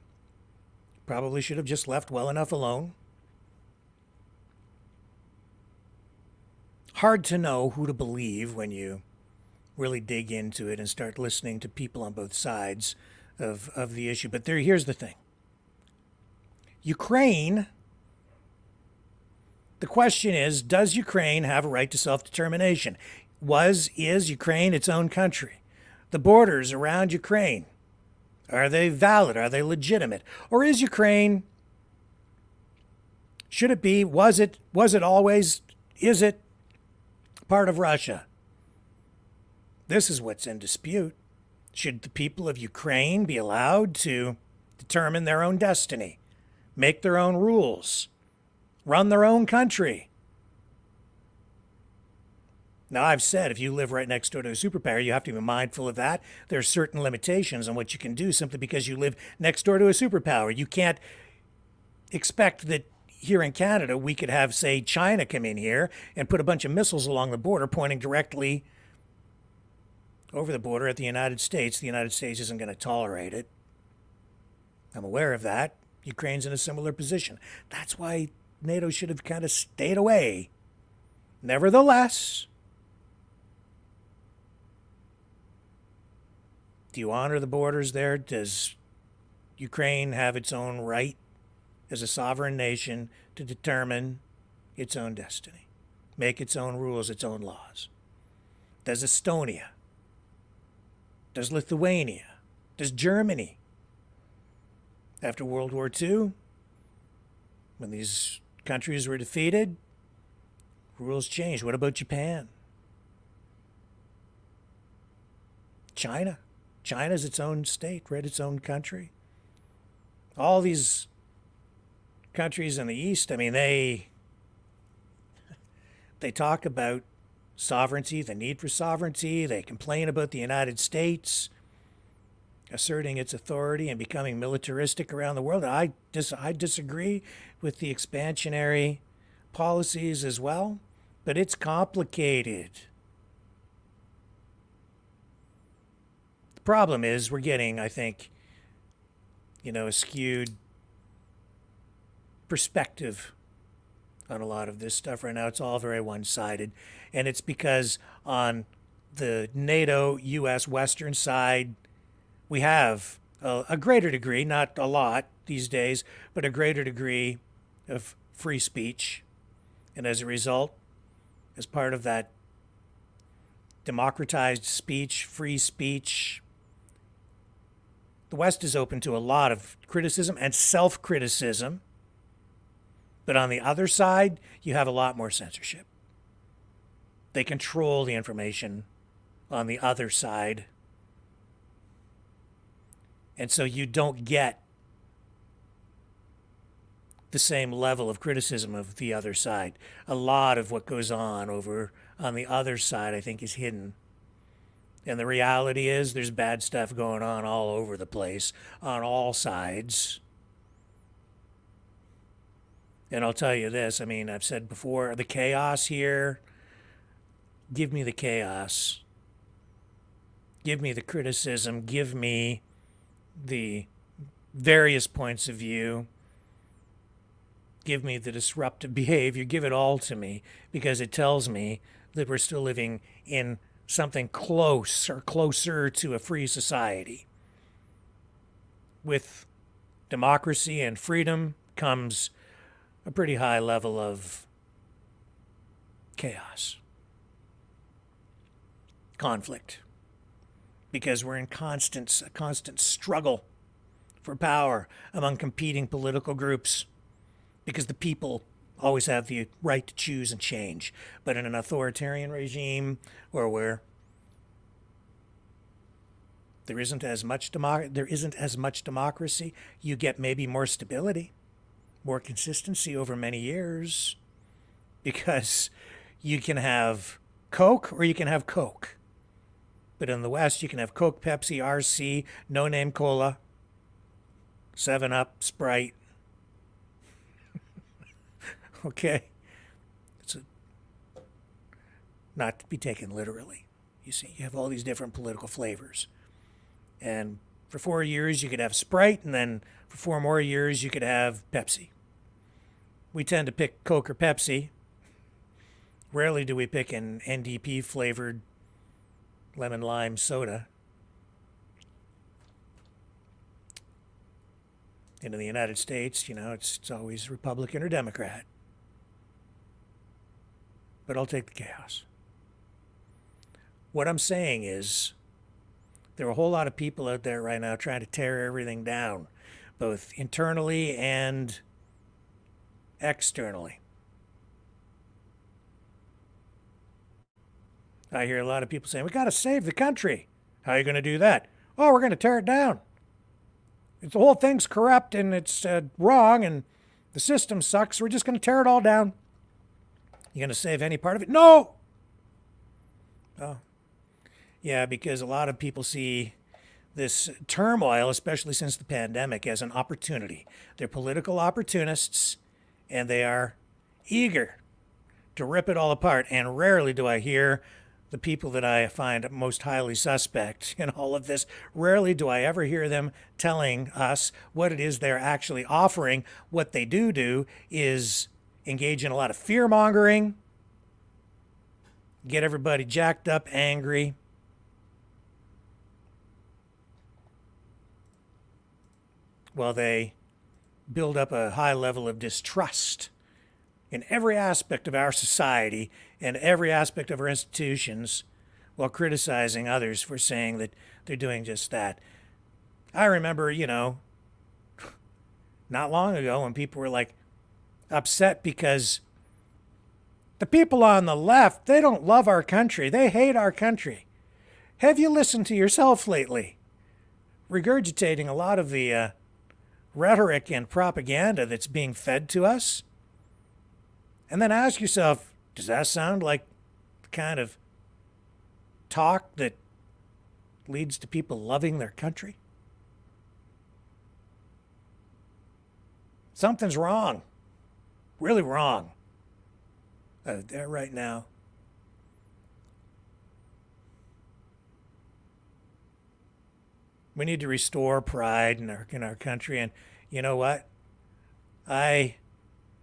Probably should have just left well enough alone. Hard to know who to believe when you really dig into it and start listening to people on both sides of the issue. But here's the thing. Ukraine, the question is, does Ukraine have a right to self-determination? Is Ukraine its own country? The borders around Ukraine, are they valid? Are they legitimate? Or is Ukraine, should it be, was it always, is it part of Russia? This is what's in dispute. Should the people of Ukraine be allowed to determine their own destiny, make their own rules, run their own country? Now, I've said if you live right next door to a superpower, you have to be mindful of that. There are certain limitations on what you can do simply because you live next door to a superpower. You can't expect that here in Canada we could have, say, China come in here and put a bunch of missiles along the border pointing directly over the border at the United States. The United States isn't going to tolerate it. I'm aware of that. Ukraine's in a similar position. That's why NATO should have kind of stayed away. Nevertheless, do you honor the borders there? Does Ukraine have its own right as a sovereign nation to determine its own destiny, make its own rules, its own laws? Does Estonia? Does Lithuania? Does Germany? After World War II, when these countries were defeated, rules changed. What about Japan? China? China's its own state, right? Its own country. All these countries in the East, I mean, they talk about sovereignty, the need for sovereignty. They complain about the United States asserting its authority and becoming militaristic around the world. I disagree with the expansionary policies as well, but it's complicated. The problem is we're getting, I think, a skewed perspective on a lot of this stuff right now. It's all very one-sided, and it's because on the NATO U.S. Western side, we have a greater degree, not a lot these days, but a greater degree of free speech. And as a result, as part of that democratized speech, free speech, the West is open to a lot of criticism and self-criticism. But on the other side, you have a lot more censorship. They control the information on the other side. And so you don't get the same level of criticism of the other side. A lot of what goes on over on the other side, I think, is hidden. And the reality is there's bad stuff going on all over the place, on all sides. And I'll tell you this, I mean, I've said before, the chaos here, give me the chaos. Give me the criticism. Give me the various points of view. Give me the disruptive behavior. Give it all to me, because it tells me that we're still living in something close or closer to a free society. With democracy and freedom comes a pretty high level of chaos, conflict, because we're in a constant struggle for power among competing political groups, because the people always have the right to choose and change. But in an authoritarian regime, or where there isn't as much democracy, you get maybe more stability, more consistency over many years, because you can have Coke or you can have Coke. But in the West, you can have Coke, Pepsi, RC, No Name Cola, 7-Up, Sprite. Okay? It's not to be taken literally. You see, you have all these different political flavors. And for 4 years, you could have Sprite, and then for 4 more years, you could have Pepsi. We tend to pick Coke or Pepsi. Rarely do we pick an NDP-flavored lemon lime soda. And in the United States, it's always Republican or Democrat. But I'll take the chaos. What I'm saying is, there are a whole lot of people out there right now trying to tear everything down, both internally and externally. I hear a lot of people saying, we got to save the country. How are you going to do that? Oh, we're going to tear it down. The whole thing's corrupt and it's wrong and the system sucks. We're just going to tear it all down. You going to save any part of it? No! Oh. Yeah, because a lot of people see this turmoil, especially since the pandemic, as an opportunity. They're political opportunists, and they are eager to rip it all apart. And rarely do I hear the people that I find most highly suspect in all of this, rarely do I ever hear them telling us what it is they're actually offering. What they do is engage in a lot of fear-mongering, get everybody jacked up, angry. While they build up a high level of distrust in every aspect of our society and every aspect of our institutions, while criticizing others for saying that they're doing just that. I remember, not long ago when people were like upset because the people on the left, they don't love our country. They hate our country. Have you listened to yourself lately? Regurgitating a lot of the rhetoric and propaganda that's being fed to us? And then ask yourself, does that sound like the kind of talk that leads to people loving their country? Something's wrong. Really wrong. There right now. We need to restore pride in our country. And you know what? I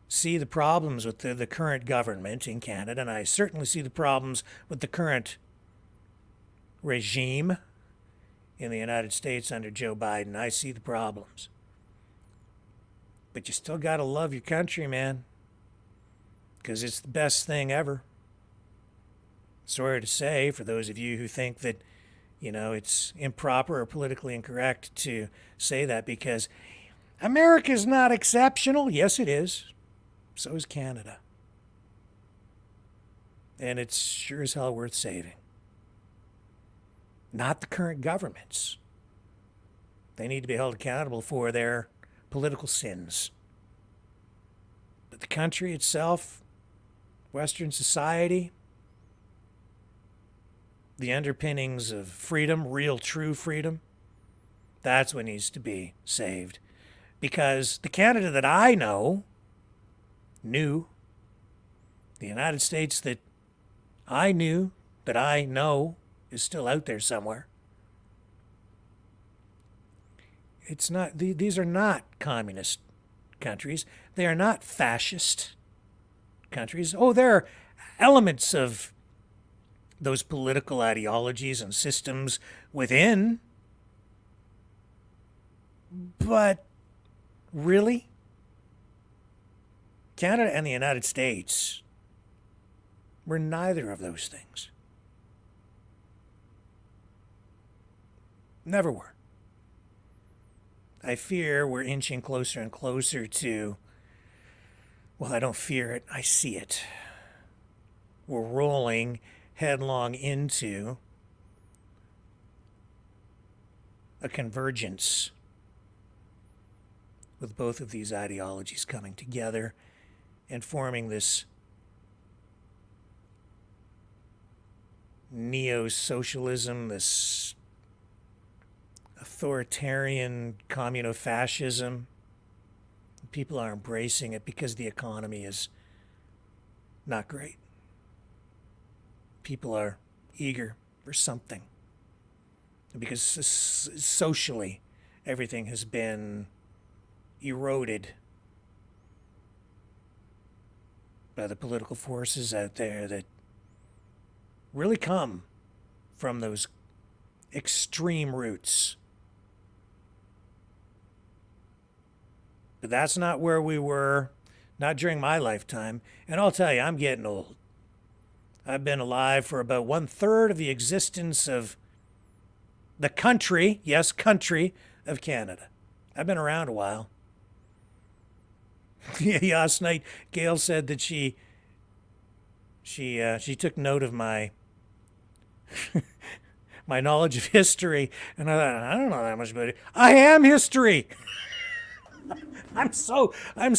see the problems with the current government in Canada, and I certainly see the problems with the current regime in the United States under Joe Biden. I see the problems. But you still got to love your country, man, because it's the best thing ever. Sorry to say, for those of you who think that, it's improper or politically incorrect to say that because America's not exceptional. Yes, it is. So is Canada. And it's sure as hell worth saving. Not the current governments. They need to be held accountable for their political sins. But the country itself, Western society, the underpinnings of freedom, real, true freedom, that's what needs to be saved. Because the Canada that I knew, the United States that I knew, that I know is still out there somewhere. It's not, these are not communist countries. They are not fascist countries. Oh, there are elements of those political ideologies and systems within. But really, Canada and the United States were neither of those things. Never were. I fear we're inching closer and closer to, well, I don't fear it, I see it. We're rolling headlong into a convergence with both of these ideologies coming together and forming this neo-socialism, this authoritarian communo-fascism. People are embracing it because the economy is not great. People are eager for something. Because socially, everything has been eroded by the political forces out there that really come from those extreme roots. But that's not where we were, not during my lifetime. And I'll tell you, I'm getting old. I've been alive for about 1/3 of the existence of the country, yes, country of Canada. I've been around a while. Last night, Gail said that she took note of my my knowledge of history, and I thought, I don't know that much about it. I am history. I'm so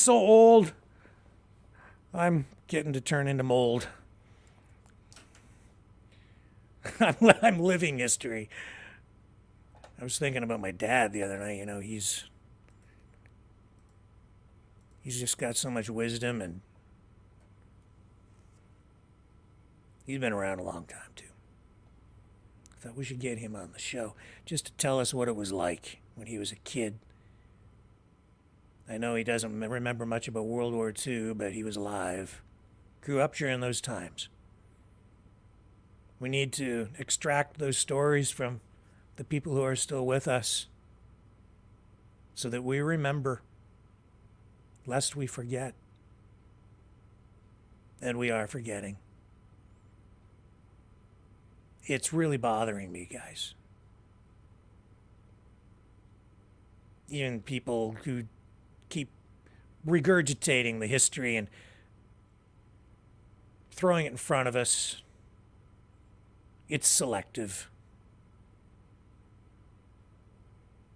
old. I'm getting to turn into mold. I'm living history. I was thinking about my dad the other night. You know, he's just got so much wisdom, and he's been around a long time too. I thought we should get him on the show just to tell us what it was like when he was a kid. I know he doesn't remember much about World War II, but he was alive. Grew up during those times. We need to extract those stories from the people who are still with us so that we remember, lest we forget. And we are forgetting. It's really bothering me, guys. Even people who keep regurgitating the history and throwing it in front of us. It's selective.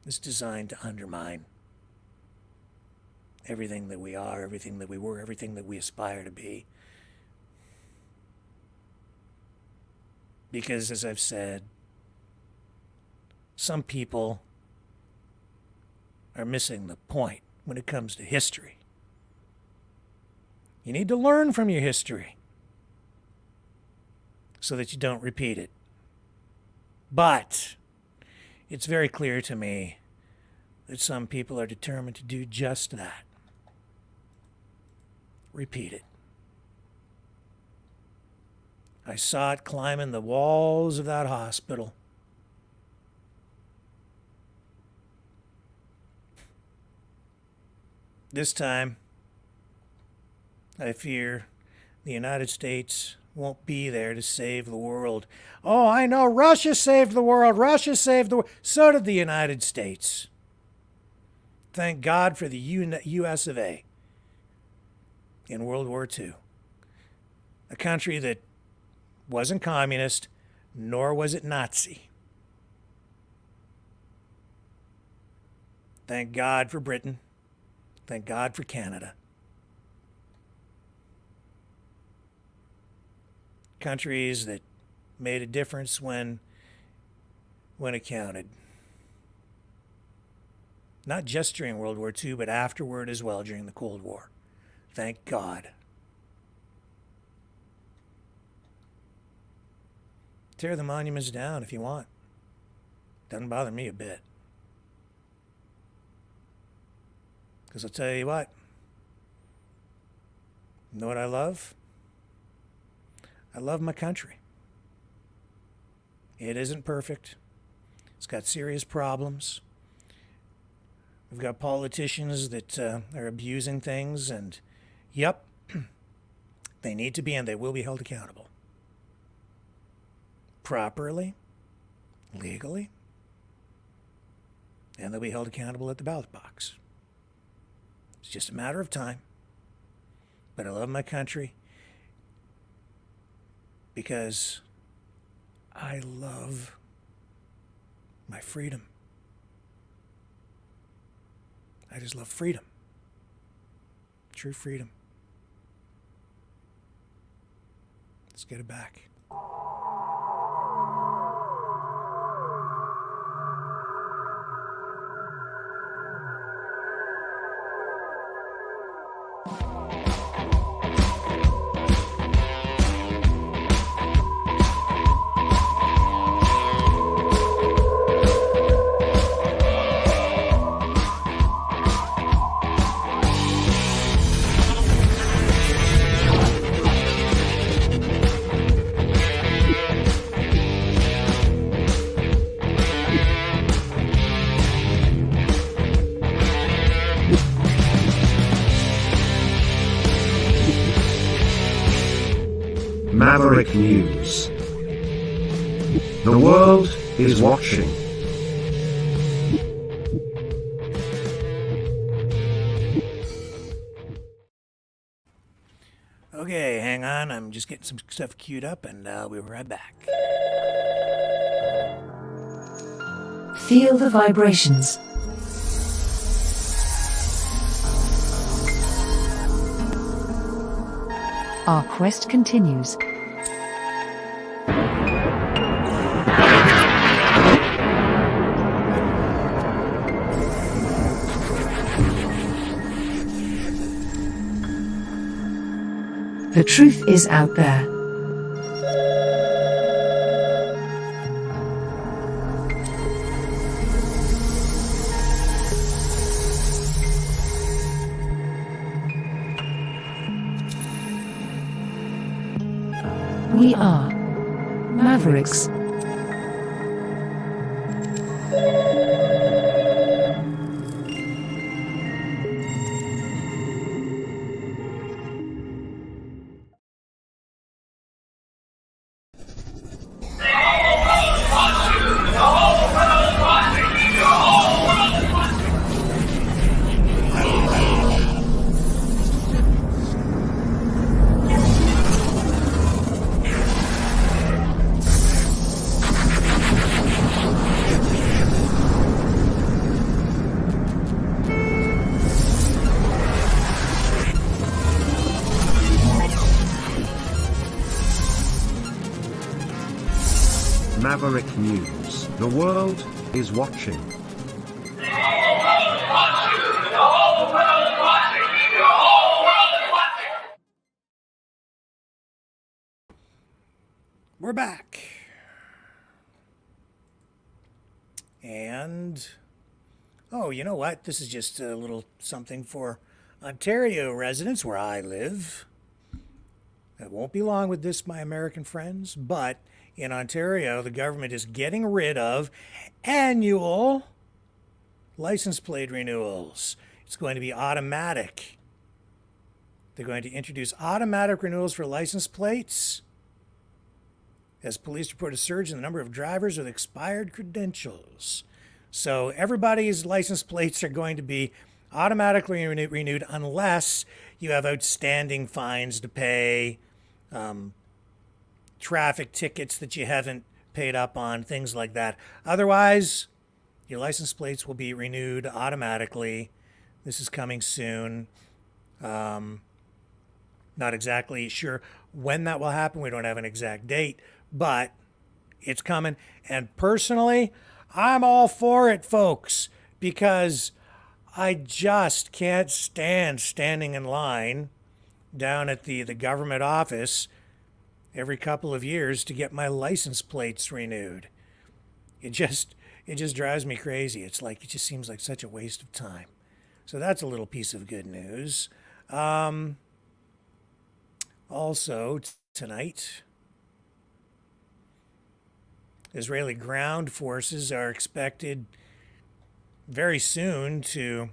It's designed to undermine everything that we are, everything that we were, everything that we aspire to be. Because, as I've said, some people are missing the point when it comes to history. You need to learn from your history so that you don't repeat it. But it's very clear to me that some people are determined to do just that. Repeat it. I saw it climbing the walls of that hospital. This time, I fear the United States won't be there to save the world. Oh, I know, Russia saved the world. Russia saved the world. So did the United States. Thank God for the US of A. In World War II. A country that wasn't communist, nor was it Nazi. Thank God for Britain. Thank God for Canada. Countries that made a difference when it counted. Not just during World War II, but afterward as well during the Cold War. Thank God. Tear the monuments down if you want. Doesn't bother me a bit. Because I'll tell you what. You know what I love? I love my country. It isn't perfect. It's got serious problems. We've got politicians that are abusing things, and yep, they need to be and they will be held accountable. Properly, legally, and they'll be held accountable at the ballot box. It's just a matter of time. But I love my country because I love my freedom. I just love freedom. True freedom. Let's get it back. Maverick News. The world is watching. Okay, hang on. I'm just getting some stuff queued up, and I'll be right back. Feel the vibrations. Our quest continues. The truth is out there. We are Mavericks. Maverick News. The world is watching. We're back. And, oh, you know what? This is just a little something for Ontario residents where I live. It won't be long with this, my American friends, but in Ontario, the government is getting rid of annual license plate renewals. It's going to be automatic. They're going to introduce automatic renewals for license plates as police report a surge in the number of drivers with expired credentials. So everybody's license plates are going to be automatically renewed unless you have outstanding fines to pay, traffic tickets that you haven't paid up on, things like that. Otherwise, your license plates will be renewed automatically. This is coming soon. Not exactly sure when that will happen. We don't have an exact date, but it's coming. And personally, I'm all for it, folks, because I just can't stand standing in line down at the government office every couple of years to get my license plates renewed. It just drives me crazy. It's like, it just seems like such a waste of time. So that's a little piece of good news. Also, tonight, Israeli ground forces are expected very soon to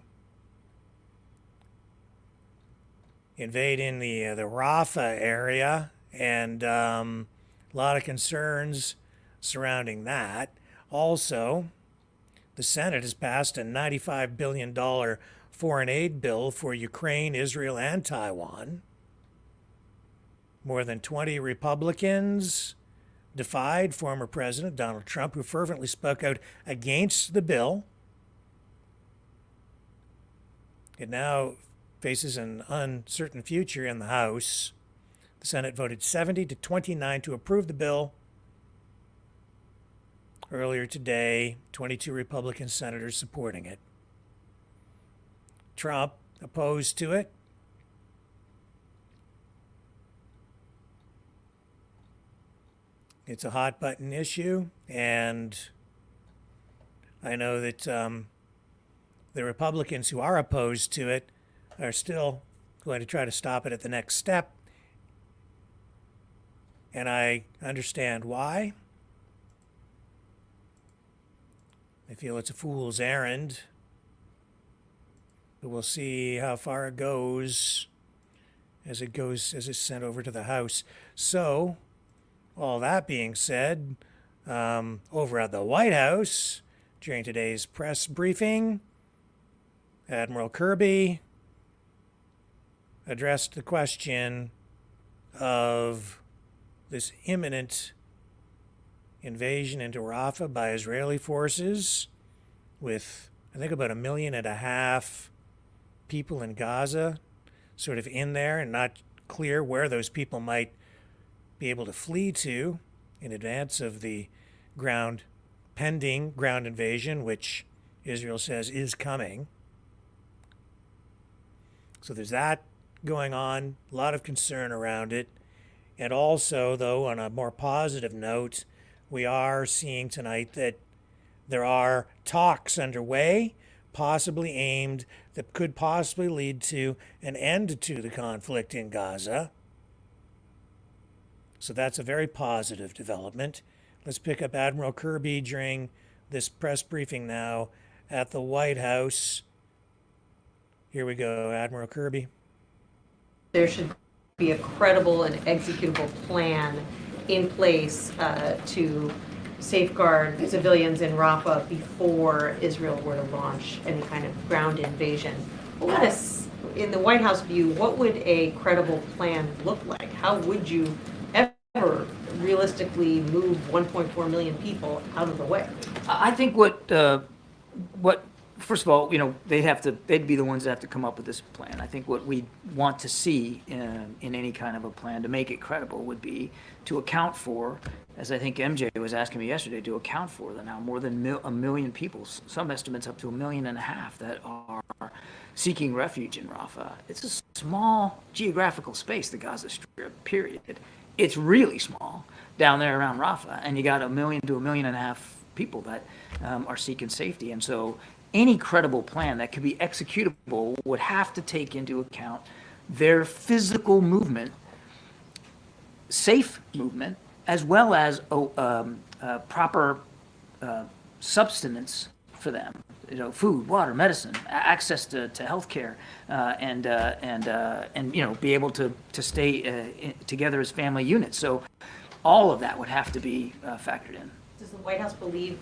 invade in the Rafah area, and a lot of concerns surrounding that. Also, the Senate has passed a $95 billion foreign aid bill for Ukraine, Israel, and Taiwan. More than 20 Republicans defied former President Donald Trump, who fervently spoke out against the bill. It now faces an uncertain future in the House. The Senate voted 70 to 29 to approve the bill. Earlier today, 22 Republican senators supporting it. Trump opposed to it. It's a hot button issue, and I know that the Republicans who are opposed to it are still going to try to stop it at the next step. And I understand why. I feel it's a fool's errand. But we'll see how far it goes as it's sent over to the House. So All that being said, over at the White House, during today's press briefing, Admiral Kirby addressed the question of this imminent invasion into Rafah by Israeli forces with, I think, about 1.5 million people in Gaza sort of in there and not clear where those people might be able to flee to in advance of the pending ground invasion, which Israel says is coming. So there's that going on, a lot of concern around it. And also, though, on a more positive note, we are seeing tonight that there are talks underway, possibly aimed, that could possibly lead to an end to the conflict in Gaza. So that's a very positive development. Let's pick up Admiral Kirby during this press briefing now at the White House. Here we go, Admiral Kirby. There should be a credible and executable plan in place to safeguard civilians in Rafah before Israel were to launch any kind of ground invasion. In the White House view, what would a credible plan look like? How would you ever realistically move 1.4 million people out of the way? I think what first of all, they'd be the ones that have to come up with this plan. I think what we want to see in any kind of a plan to make it credible would be to account for, as I think MJ was asking me yesterday, to account for the now more than 1 million people, some estimates up to 1.5 million that are seeking refuge in Rafah. It's a small geographical space, the Gaza Strip, period. It's really small down there around Rafah, and you got 1 million to 1.5 million people that are seeking safety. And so any credible plan that could be executable would have to take into account their physical movement, safe movement, as well as proper subsistence for them. Food, water, medicine, access to health care, and be able to stay together as family units. So all of that would have to be factored in. Does the White House believe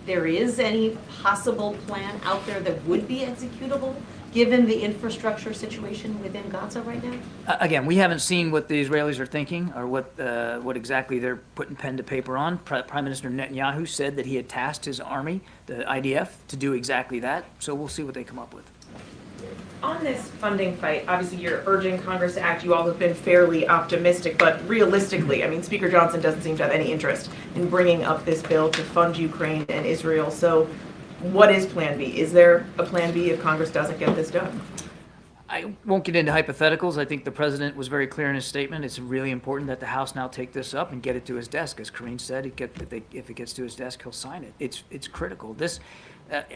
there is any possible plan out there that would be executable given the infrastructure situation within Gaza right now? Again, we haven't seen what the Israelis are thinking or what exactly they're putting pen to paper on. Prime Minister Netanyahu said that he had tasked his army, the IDF, to do exactly that. So we'll see what they come up with. On this funding fight, obviously you're urging Congress to act. You all have been fairly optimistic, but realistically, Speaker Johnson doesn't seem to have any interest in bringing up this bill to fund Ukraine and Israel. So what is Plan B? Is there a Plan B if Congress doesn't get this done? I won't get into hypotheticals. I think the president was very clear in his statement. It's really important that the House now take this up and get it to his desk. As Karine said, if it gets to his desk, he'll sign it. It's critical. This,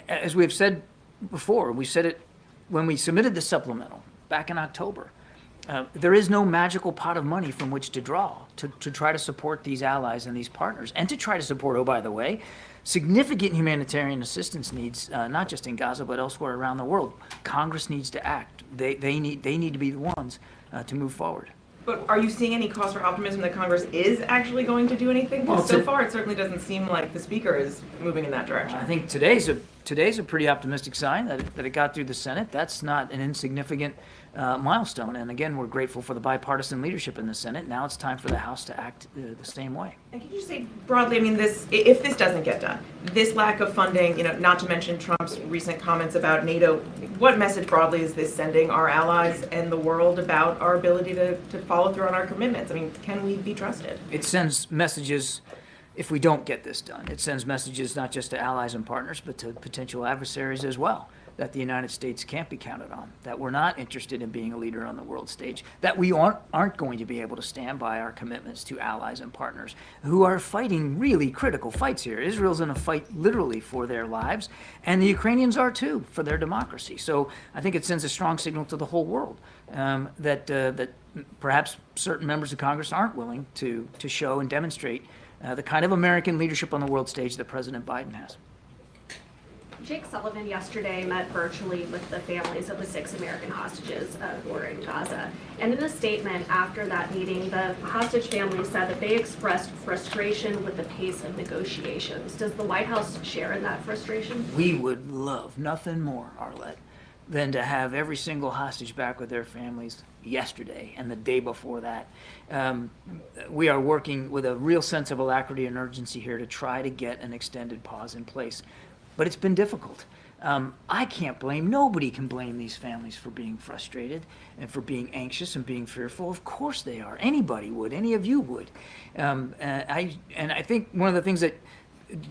as we've said before, we said it when we submitted the supplemental back in October. There is no magical pot of money from which to draw to try to support these allies and these partners, and to try to support, oh, by the way, significant humanitarian assistance needs, not just in Gaza, but elsewhere around the world. Congress needs to act. They need to be the ones to move forward. But are you seeing any cause for optimism that Congress is actually going to do anything? Well, so far, it certainly doesn't seem like the Speaker is moving in that direction. I think today's a pretty optimistic sign that it got through the Senate. That's not an insignificant milestone. And again, we're grateful for the bipartisan leadership in the Senate. Now it's time for the House to act the same way. And can you just say broadly, if this doesn't get done, this lack of funding, not to mention Trump's recent comments about NATO, what message broadly is this sending our allies and the world about our ability to follow through on our commitments? Can we be trusted? It sends messages. If we don't get this done, it sends messages not just to allies and partners, but to potential adversaries as well, that the United States can't be counted on, that we're not interested in being a leader on the world stage, that we aren't going to be able to stand by our commitments to allies and partners who are fighting really critical fights here. Israel's in a fight literally for their lives, and the Ukrainians are too, for their democracy. So I think it sends a strong signal to the whole world that perhaps certain members of Congress aren't willing to show and demonstrate the kind of American leadership on the world stage that President Biden has. Jake Sullivan yesterday met virtually with the families of the 6 American hostages who are in Gaza. And in a statement after that meeting, the hostage family said that they expressed frustration with the pace of negotiations. Does the White House share in that frustration? We would love nothing more, Arlette, than to have every single hostage back with their families yesterday and the day before that. We are working with a real sense of alacrity and urgency here to try to get an extended pause in place. But it's been difficult. I can't blame, nobody can blame these families for being frustrated and for being anxious and being fearful. Of course they are. Anybody would, any of you would. And I think one of the things that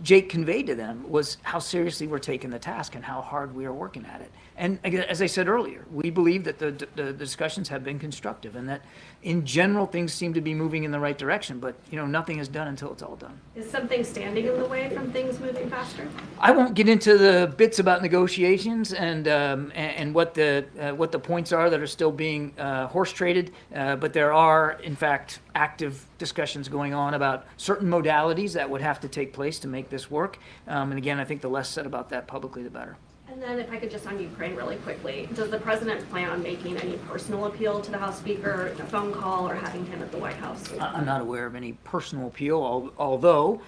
Jake conveyed to them was how seriously we're taking the task and how hard we are working at it. And as I said earlier, we believe that the discussions have been constructive and that in general things seem to be moving in the right direction, but nothing is done until it's all done. Is something standing in the way from things moving faster? I won't get into the bits about negotiations and what the points are that are still being horse traded, but there are in fact active discussions going on about certain modalities that would have to take place to make this work. And again, I think the less said about that publicly, the better. And then if I could just on Ukraine really quickly, does the president plan on making any personal appeal to the House Speaker, a phone call, or having him at the White House? I'm not aware of any personal appeal, although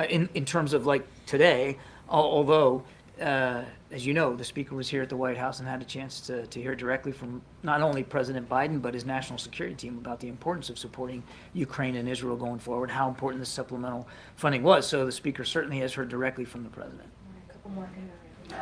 in terms of like today, although as you know, the Speaker was here at the White House and had a chance to hear directly from not only President Biden, but his national security team about the importance of supporting Ukraine and Israel going forward, how important this supplemental funding was. So the Speaker certainly has heard directly from the President. A couple more.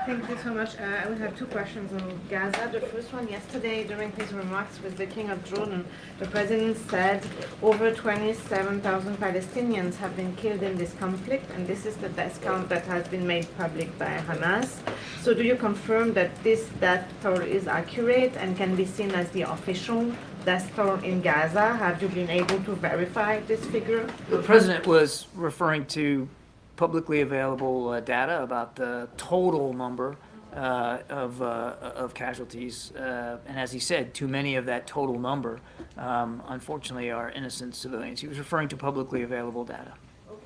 Thank you so much. I will have 2 questions on Gaza. The first one, yesterday during his remarks with the King of Jordan, the President said over 27,000 Palestinians have been killed in this conflict, and this is the death count that has been made public by Hamas. So do you confirm that this death toll is accurate and can be seen as the official death toll in Gaza? Have you been able to verify this figure? The President was referring to publicly available data about the total number of casualties, and as he said, too many of that total number, unfortunately, are innocent civilians. He was referring to publicly available data.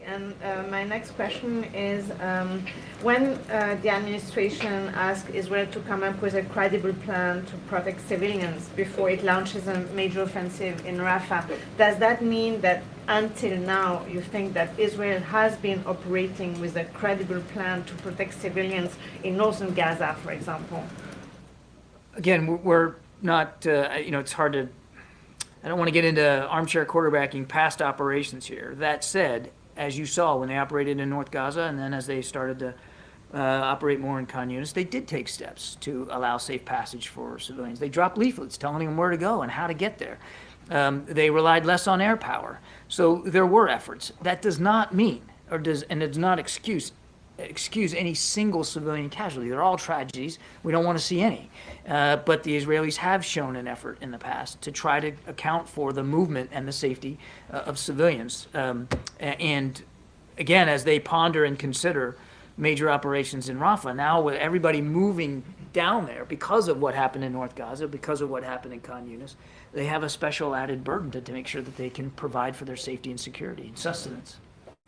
And my next question is, when the administration asked Israel to come up with a credible plan to protect civilians before it launches a major offensive in Rafah, does that mean that until now you think that Israel has been operating with a credible plan to protect civilians in northern Gaza, for example? Again, we're not, it's hard to, I don't want to get into armchair quarterbacking past operations here. That said, as you saw when they operated in North Gaza and then as they started to operate more in Khan Yunis, they did take steps to allow safe passage for civilians. They dropped leaflets telling them where to go and how to get there. They relied less on air power. So there were efforts. That does not mean, and it does not excuse any single civilian casualty. They're all tragedies. We don't want to see any. But the Israelis have shown an effort in the past to try to account for the movement and the safety of civilians. And again, as they ponder and consider major operations in Rafah, now with everybody moving down there because of what happened in North Gaza, because of what happened in Khan Yunis, they have a special added burden to make sure that they can provide for their safety and security and sustenance.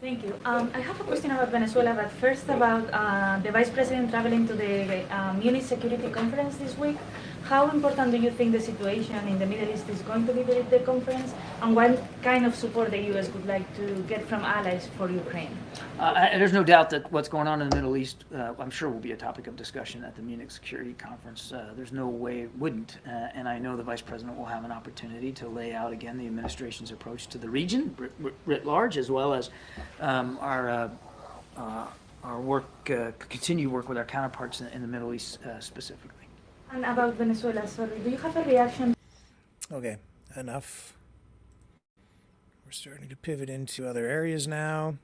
Thank you. I have a question about Venezuela, but first about the Vice President traveling to the Munich Security Conference this week. How important do you think the situation in the Middle East is going to be at the conference, and what kind of support the U.S. would like to get from allies for Ukraine? There's no doubt that what's going on in the Middle East, I'm sure, will be a topic of discussion at the Munich Security Conference. There's no way it wouldn't, and I know the Vice President will have an opportunity to lay out again the administration's approach to the region writ large, as well as our work, continued work with our counterparts in the Middle East specifically. And about Venezuela, sorry, do you have a reaction? Okay, enough. We're starting to pivot into other areas now.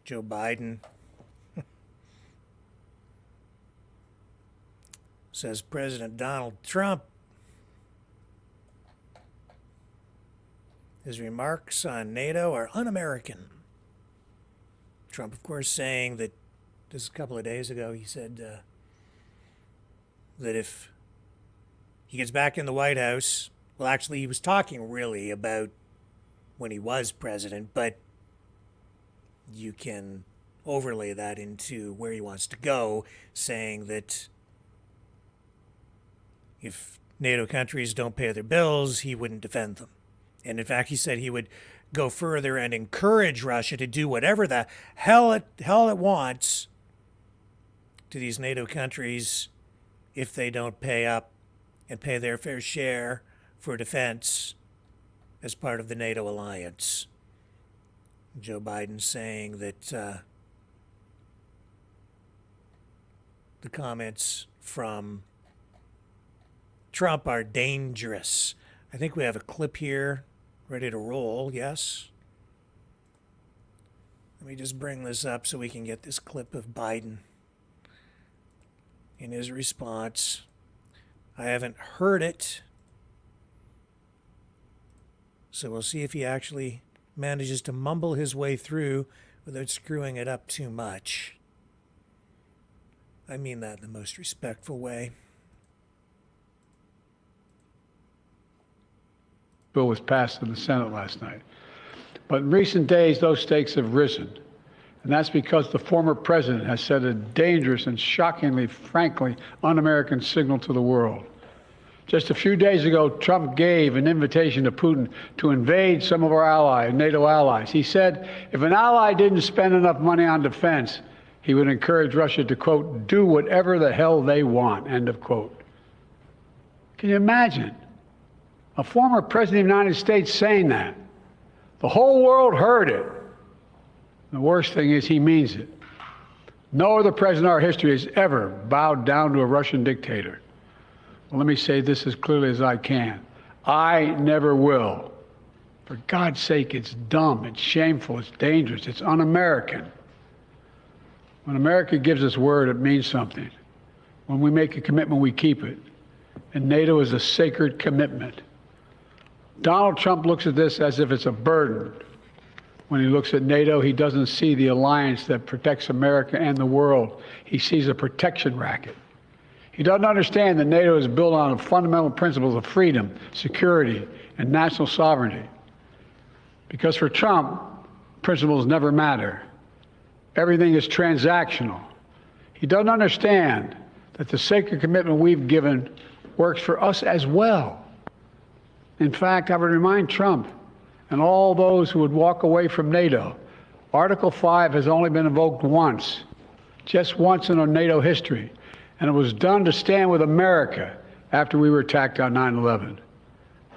Joe Biden says President Donald Trump, his remarks on NATO are un-American. Trump, of course, saying that just a couple of days ago, he said that if he gets back in the White House, well, actually, he was talking really about when he was president, but you can overlay that into where he wants to go, saying that if NATO countries don't pay their bills, he wouldn't defend them. And in fact, he said he would go further and encourage Russia to do whatever the hell it wants to these NATO countries if they don't pay up and pay their fair share for defense as part of the NATO alliance. Joe Biden saying that the comments from Trump are dangerous. I think we have a clip here ready to roll, yes? Let me just bring this up so we can get this clip of Biden in his response. I haven't heard it, so we'll see if he actually manages to mumble his way through without screwing it up too much. I mean that in the most respectful way. Bill was passed in the Senate last night. But in recent days, those stakes have risen. And that's because the former president has sent a dangerous and shockingly, frankly, un-American signal to the world. Just a few days ago, Trump gave an invitation to Putin to invade some of our allies, NATO allies. He said if an ally didn't spend enough money on defense, he would encourage Russia to, quote, do whatever the hell they want, end of quote. Can you imagine a former president of the United States saying that? The whole world heard it. The worst thing is he means it. No other president in our history has ever bowed down to a Russian dictator. Well, let me say this as clearly as I can. I never will. For God's sake, it's dumb, it's shameful, it's dangerous, it's un-American. When America gives us word, it means something. When we make a commitment, we keep it. And NATO is a sacred commitment. Donald Trump looks at this as if it's a burden. When he looks at NATO, he doesn't see the alliance that protects America and the world. He sees a protection racket. He doesn't understand that NATO is built on fundamental principles of freedom, security, and national sovereignty. Because for Trump, principles never matter. Everything is transactional. He doesn't understand that the sacred commitment we've given works for us as well. In fact, I would remind Trump and all those who would walk away from NATO, Article 5 has only been invoked once, just once in our NATO history, and it was done to stand with America after we were attacked on 9/11.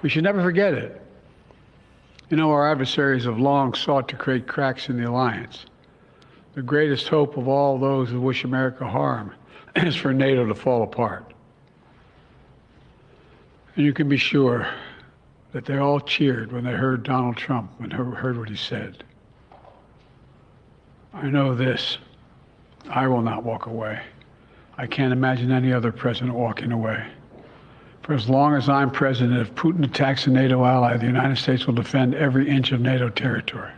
We should never forget it. You know, our adversaries have long sought to create cracks in the alliance. The greatest hope of all those who wish America harm is for NATO to fall apart. And you can be sure that they all cheered when they heard Donald Trump and heard what he said. I know this, I will not walk away. I can't imagine any other president walking away. For as long as I'm president, if Putin attacks a NATO ally, the United States will defend every inch of NATO territory.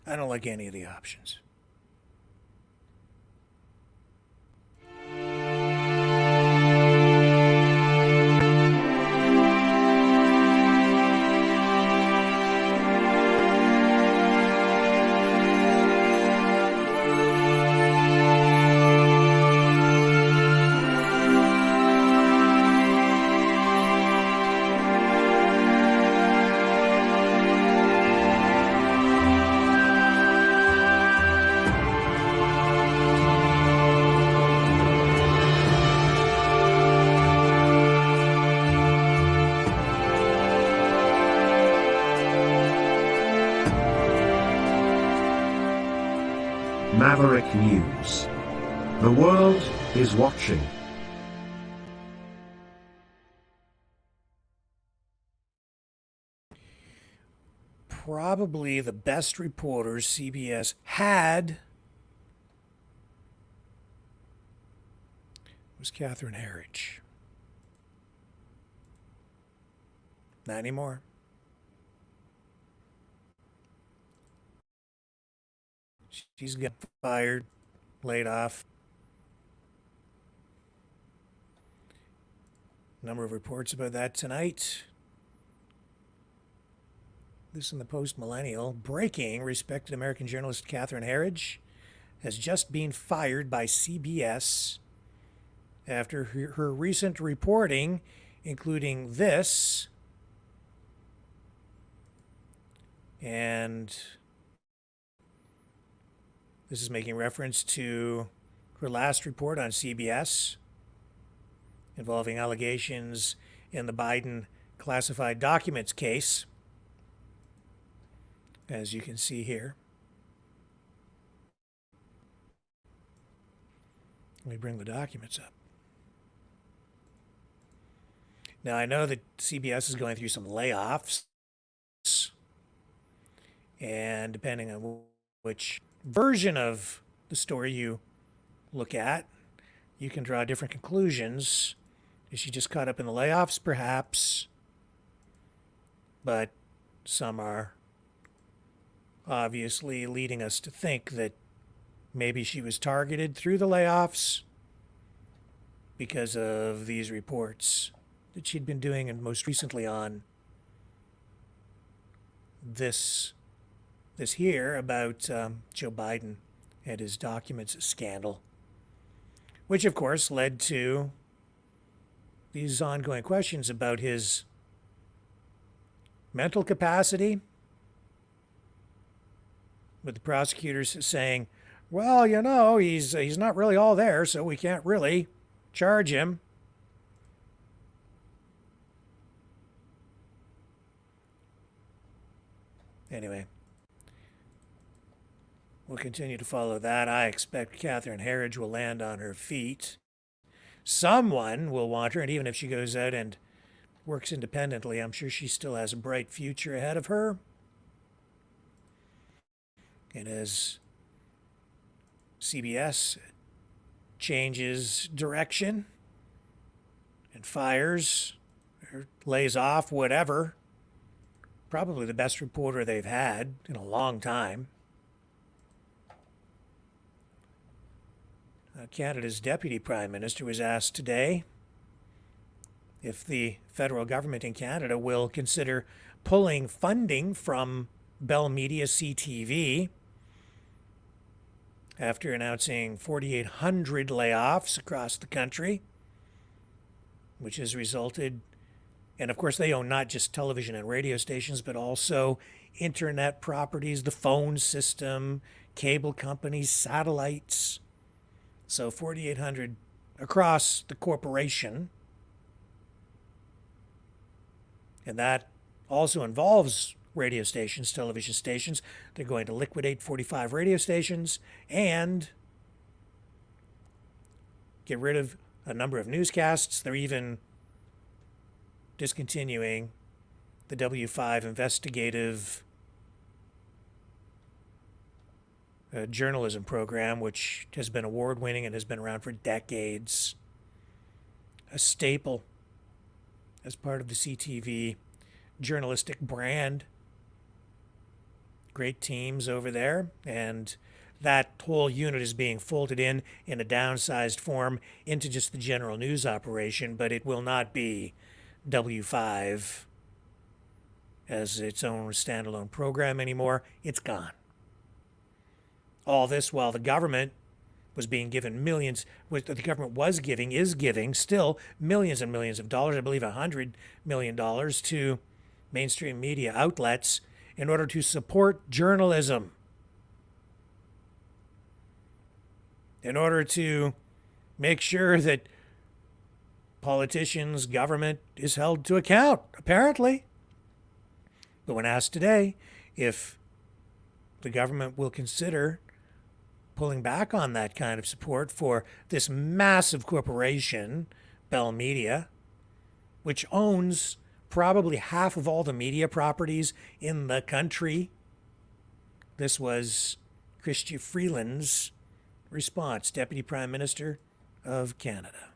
I don't like any of the options. Maverick News. The world is watching. Probably the best reporters CBS had was Catherine Herridge. Not anymore. She's getting fired, laid off. Number of reports about that tonight. This in the Post-Millennial. Breaking, respected American journalist Catherine Herridge has just been fired by CBS after her recent reporting, including this. And this is making reference to her last report on CBS involving allegations in the Biden classified documents case, as you can see here. Let me bring the documents up. Now, I know that CBS is going through some layoffs, and depending on which version of the story you look at, you can draw different conclusions. Is she just caught up in the layoffs? Perhaps. But some are obviously leading us to think that maybe she was targeted through the layoffs because of these reports that she'd been doing, and most recently on this here about Joe Biden and his documents scandal, which of course led to these ongoing questions about his mental capacity, with the prosecutors saying, well, you know, he's not really all there, so we can't really charge him. Anyway, we'll continue to follow that. I expect Catherine Herridge will land on her feet. Someone will want her, and even if she goes out and works independently, I'm sure she still has a bright future ahead of her. And as CBS changes direction and fires or lays off whatever, probably the best reporter they've had in a long time. Canada's Deputy Prime Minister was asked today if the federal government in Canada will consider pulling funding from Bell Media CTV after announcing 4,800 layoffs across the country, which has resulted, and of course they own not just television and radio stations, but also internet properties, the phone system, cable companies, satellites. So 4,800 across the corporation. And that also involves radio stations, television stations. They're going to liquidate 45 radio stations and get rid of a number of newscasts. They're even discontinuing the W5 investigative journalism program, which has been award-winning and has been around for decades. A staple as part of the CTV journalistic brand. Great teams over there, and that whole unit is being folded in a downsized form into just the general news operation, but it will not be W5 as its own standalone program anymore. It's gone. All this while the government was being given millions, what the government was giving, is giving still millions and millions of dollars, I believe $100 million to mainstream media outlets in order to support journalism, in order to make sure that politicians, government is held to account, apparently. But when asked today if the government will consider pulling back on that kind of support for this massive corporation, Bell Media, which owns probably half of all the media properties in the country. This was Chrystia Freeland's response, Deputy Prime Minister of Canada.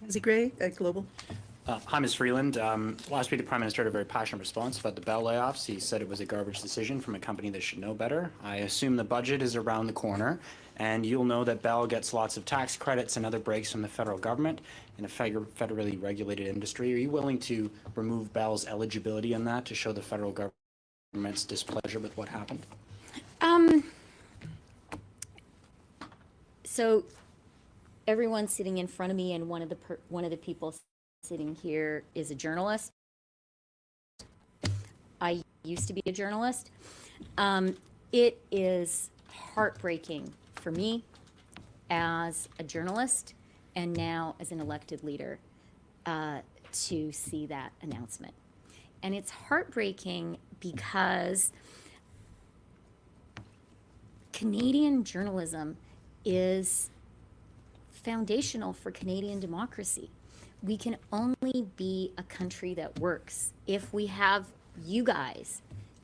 Is he Gray at Global? Hi, Ms. Freeland. Last week, the Prime Minister had a very passionate response about the Bell layoffs. He said it was a garbage decision from a company that should know better. I assume the budget is around the corner, and you'll know that Bell gets lots of tax credits and other breaks from the federal government in a federally regulated industry. Are you willing to remove Bell's eligibility in that to show the federal government's displeasure with what happened? So everyone sitting in front of me and one of the people sitting here is a journalist. I used to be a journalist. It is heartbreaking for me as a journalist and now as an elected leader to see that announcement. And it's heartbreaking because Canadian journalism is foundational for Canadian democracy. We can only be a country that works if we have you guys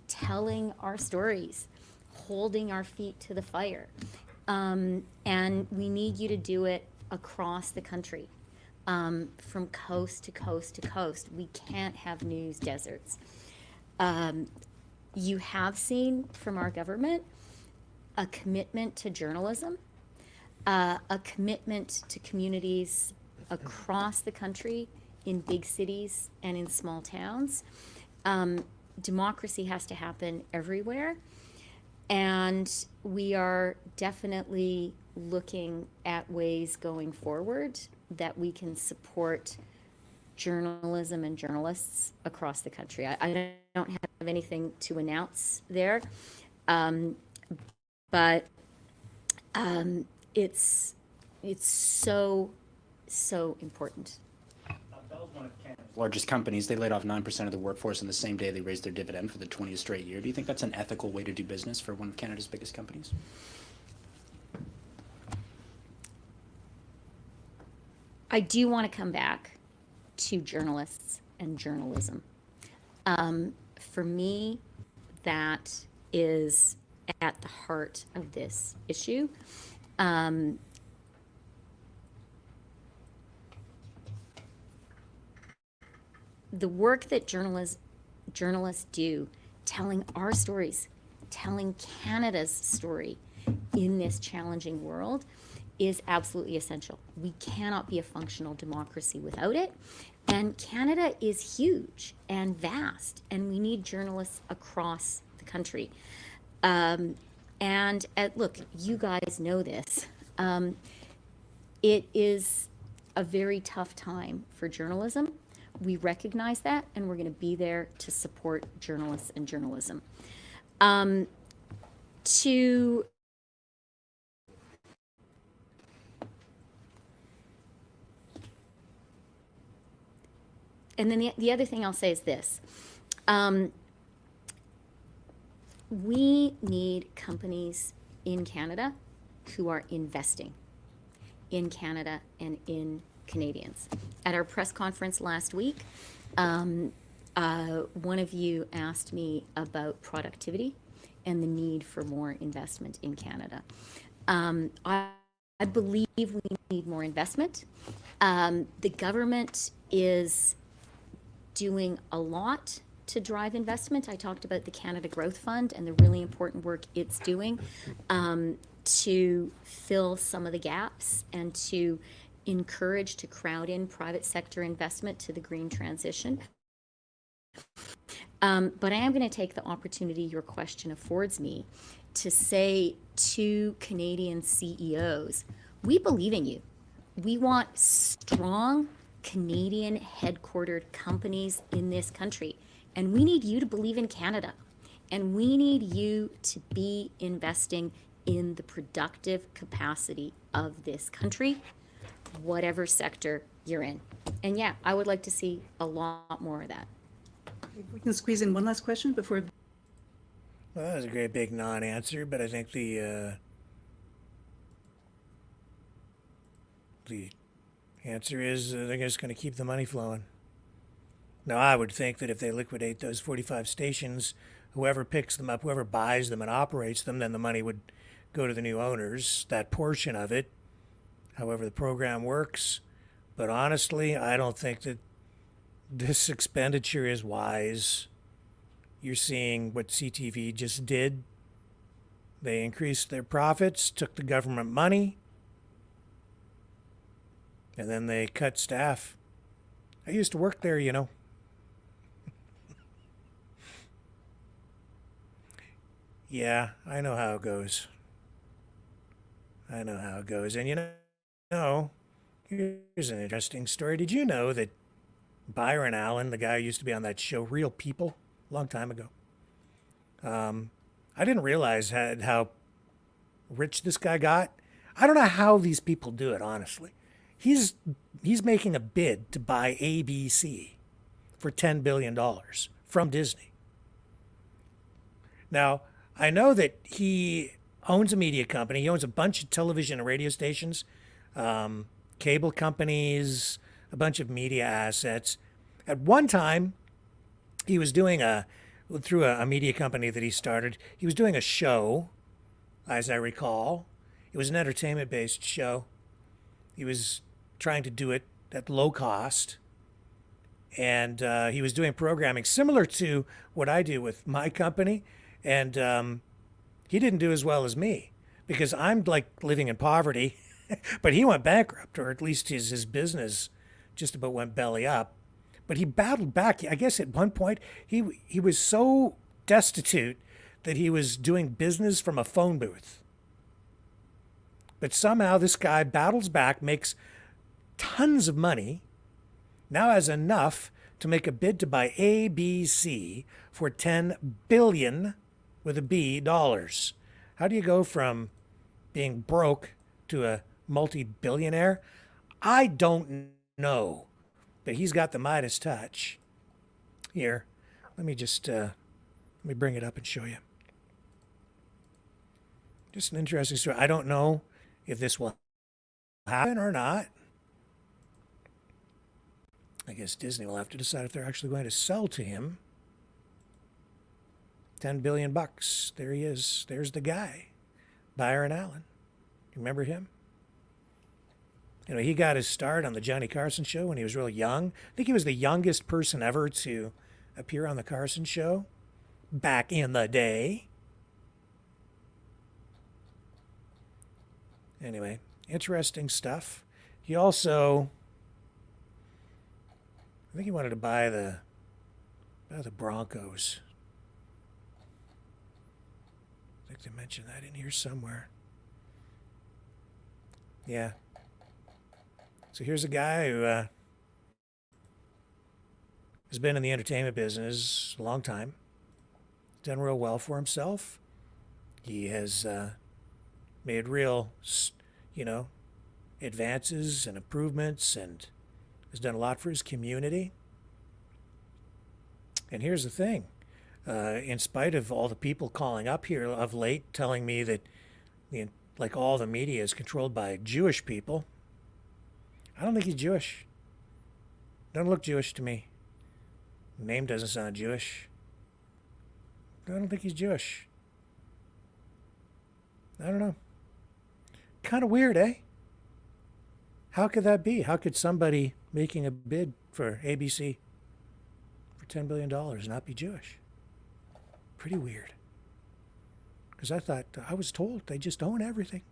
telling our stories, holding our feet to the fire. And we need you to do it across the country, from coast to coast to coast. We can't have news deserts. You have seen from our government a commitment to journalism, a commitment to communities across the country, in big cities and in small towns. Democracy has to happen everywhere. And we are definitely looking at ways going forward that we can support journalism and journalists across the country. I don't have anything to announce there, but it's so important. Bell's one of Canada's largest companies. They laid off 9% of the workforce on the same day they raised their dividend for the 20th straight year. Do you think that's an ethical way to do business for one of Canada's biggest companies? I do want to come back to journalists and journalism. For me, that is at the heart of this issue. The work that journalists do, telling our stories, telling Canada's story in this challenging world, is absolutely essential. We cannot be a functional democracy without it. And Canada is huge and vast, and we need journalists across the country. Look, you guys know this. It is a very tough time for journalism. We recognize that, and we're going to be there to support journalists and journalism. And then the other thing I'll say is this. We need companies in Canada who are investing in Canada and in Canadians. At our press conference last week, one of you asked me about productivity and the need for more investment in Canada. I believe we need more investment. The government is doing a lot to drive investment. I talked about the Canada Growth Fund and the really important work it's doing to fill some of the gaps and to encourage, to crowd in private sector investment to the green transition. But I am going to take the opportunity your question affords me to say to Canadian CEOs, we believe in you. We want strong Canadian headquartered companies in this country. And we need you to believe in Canada. And we need you to be investing in the productive capacity of this country, whatever sector you're in. And yeah, I would like to see a lot more of that. If we can squeeze in one last question before. Well, that was a great big non-answer, but I think the answer is they're just going to keep the money flowing. Now, I would think that if they liquidate those 45 stations, whoever picks them up, whoever buys them and operates them, then the money would go to the new owners, that portion of it, however the program works. But honestly, I don't think that this expenditure is wise. You're seeing what CTV just did. They increased their profits, took the government money, and then they cut staff. I used to work there, you know. Yeah, I know how it goes. I know how it goes. And you know, here's an interesting story. Did you know that Byron Allen, the guy who used to be on that show Real People, a long time ago, I didn't realize how rich this guy got. I don't know how these people do it, honestly. He's making a bid to buy ABC for $10 billion from Disney. Now, I know that he owns a media company. He owns a bunch of television and radio stations, cable companies, a bunch of media assets. At one time, he was doing through a media company that he started, he was doing a show, as I recall. It was an entertainment-based show. He was trying to do it at low cost. And he was doing programming similar to what I do with my company. And he didn't do as well as me because I'm like living in poverty, but he went bankrupt, or at least his business just about went belly up. But he battled back. I guess at one point he was so destitute that he was doing business from a phone booth. But somehow this guy battles back, makes tons of money, now has enough to make a bid to buy ABC for $10 billion with a B dollars. How do you go from being broke to a multi-billionaire? I don't know, but he's got the Midas touch. Here, let me bring it up and show you. Just an interesting story. I don't know if this will happen or not. I guess Disney will have to decide if they're actually going to sell to him. $10 billion bucks. There he is. There's the guy, Byron Allen. You remember him? You know, he got his start on the Johnny Carson show when he was real young. I think he was the youngest person ever to appear on the Carson show back in the day. Anyway, interesting stuff. He also, I think he wanted to buy the Broncos. I think they mentioned that in here somewhere. Yeah. So here's a guy who has been in the entertainment business a long time. Done real well for himself. He has made real, advances and improvements, and has done a lot for his community. And here's the thing. In spite of all the people calling up here of late telling me that all the media is controlled by Jewish people, I don't think he's Jewish. Doesn't look Jewish to me. Name doesn't sound Jewish. I don't think he's Jewish. I don't know. Kind of weird, eh? How could that be? How could somebody making a bid for ABC for $10 billion not be Jewish? Pretty weird. Because I was told they just own everything.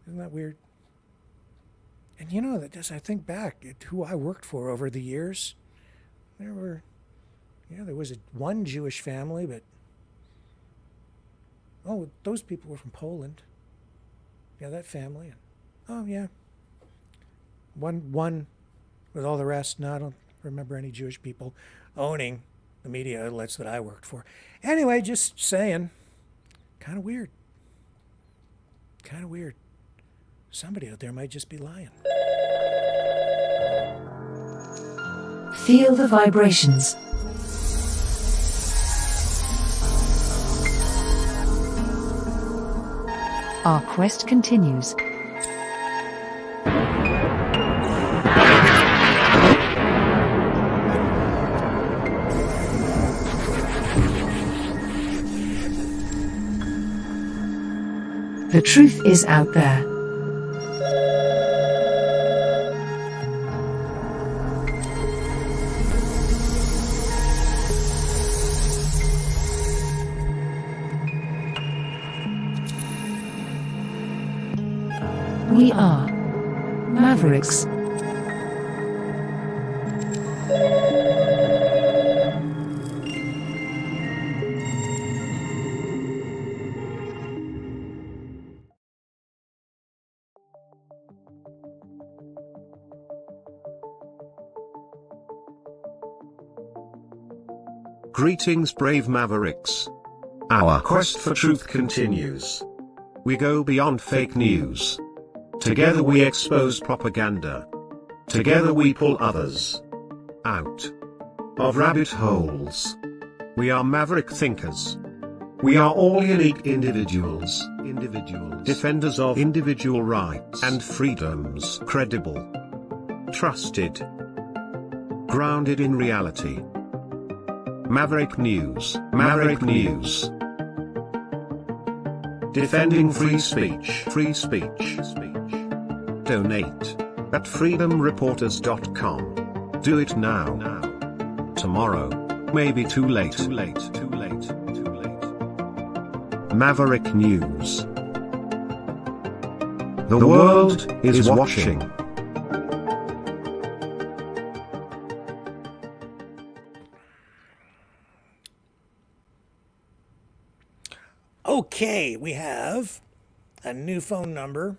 Isn't that weird? And you know, that as I think back at who I worked for over the years, there was one Jewish family, but those people were from Poland. Yeah, that family. One with all the rest. No, I don't remember any Jewish people owning the media outlets that I worked for. Anyway, just saying, kind of weird. Kind of weird. Somebody out there might just be lying. Feel the vibrations. Our quest continues. The truth is out there. We are Mavericks. Greetings, brave Mavericks. Our quest for truth continues. We go beyond fake news. Together we expose propaganda. Together we pull others out of rabbit holes. We are maverick thinkers. We are all unique individuals, defenders of individual rights and freedoms, credible, trusted, grounded in reality. Maverick News, Maverick News. Defending free speech, free speech. Donate at freedomreporters.com. Do it now. Tomorrow may be too late. Maverick News. The world is watching. Okay, we have a new phone number.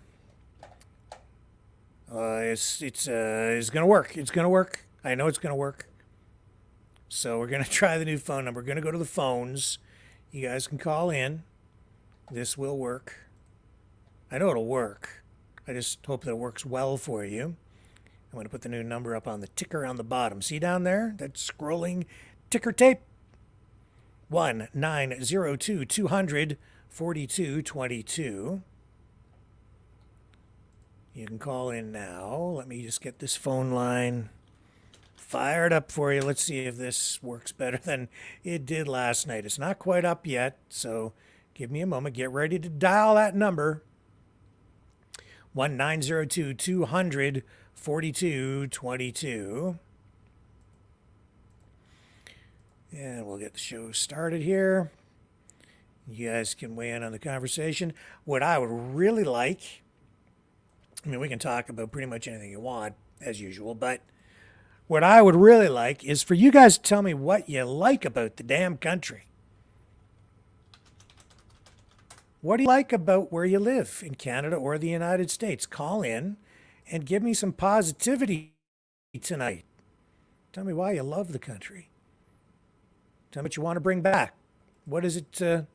It's gonna work. It's gonna work. I know it's gonna work. So we're gonna try the new phone number. We're gonna go to the phones. You guys can call in. This will work. I know it'll work. I just hope that it works well for you. I'm gonna put the new number up on the ticker on the bottom. See down there? That scrolling ticker tape. 1-902-200-4222. You can call in now. Let me just get this phone line fired up for you. Let's see if this works better than it did last night. It's not quite up yet, so give me a moment. Get ready to dial that number. 1-902-200-4222. And we'll get the show started here. You guys can weigh in on the conversation. What I would really like, I mean, we can talk about pretty much anything you want, as usual, but what I would really like is for you guys to tell me what you like about the damn country. What do you like about where you live in Canada or the United States? Call in and give me some positivity tonight. Tell me why you love the country. Tell me what you want to bring back. What is it that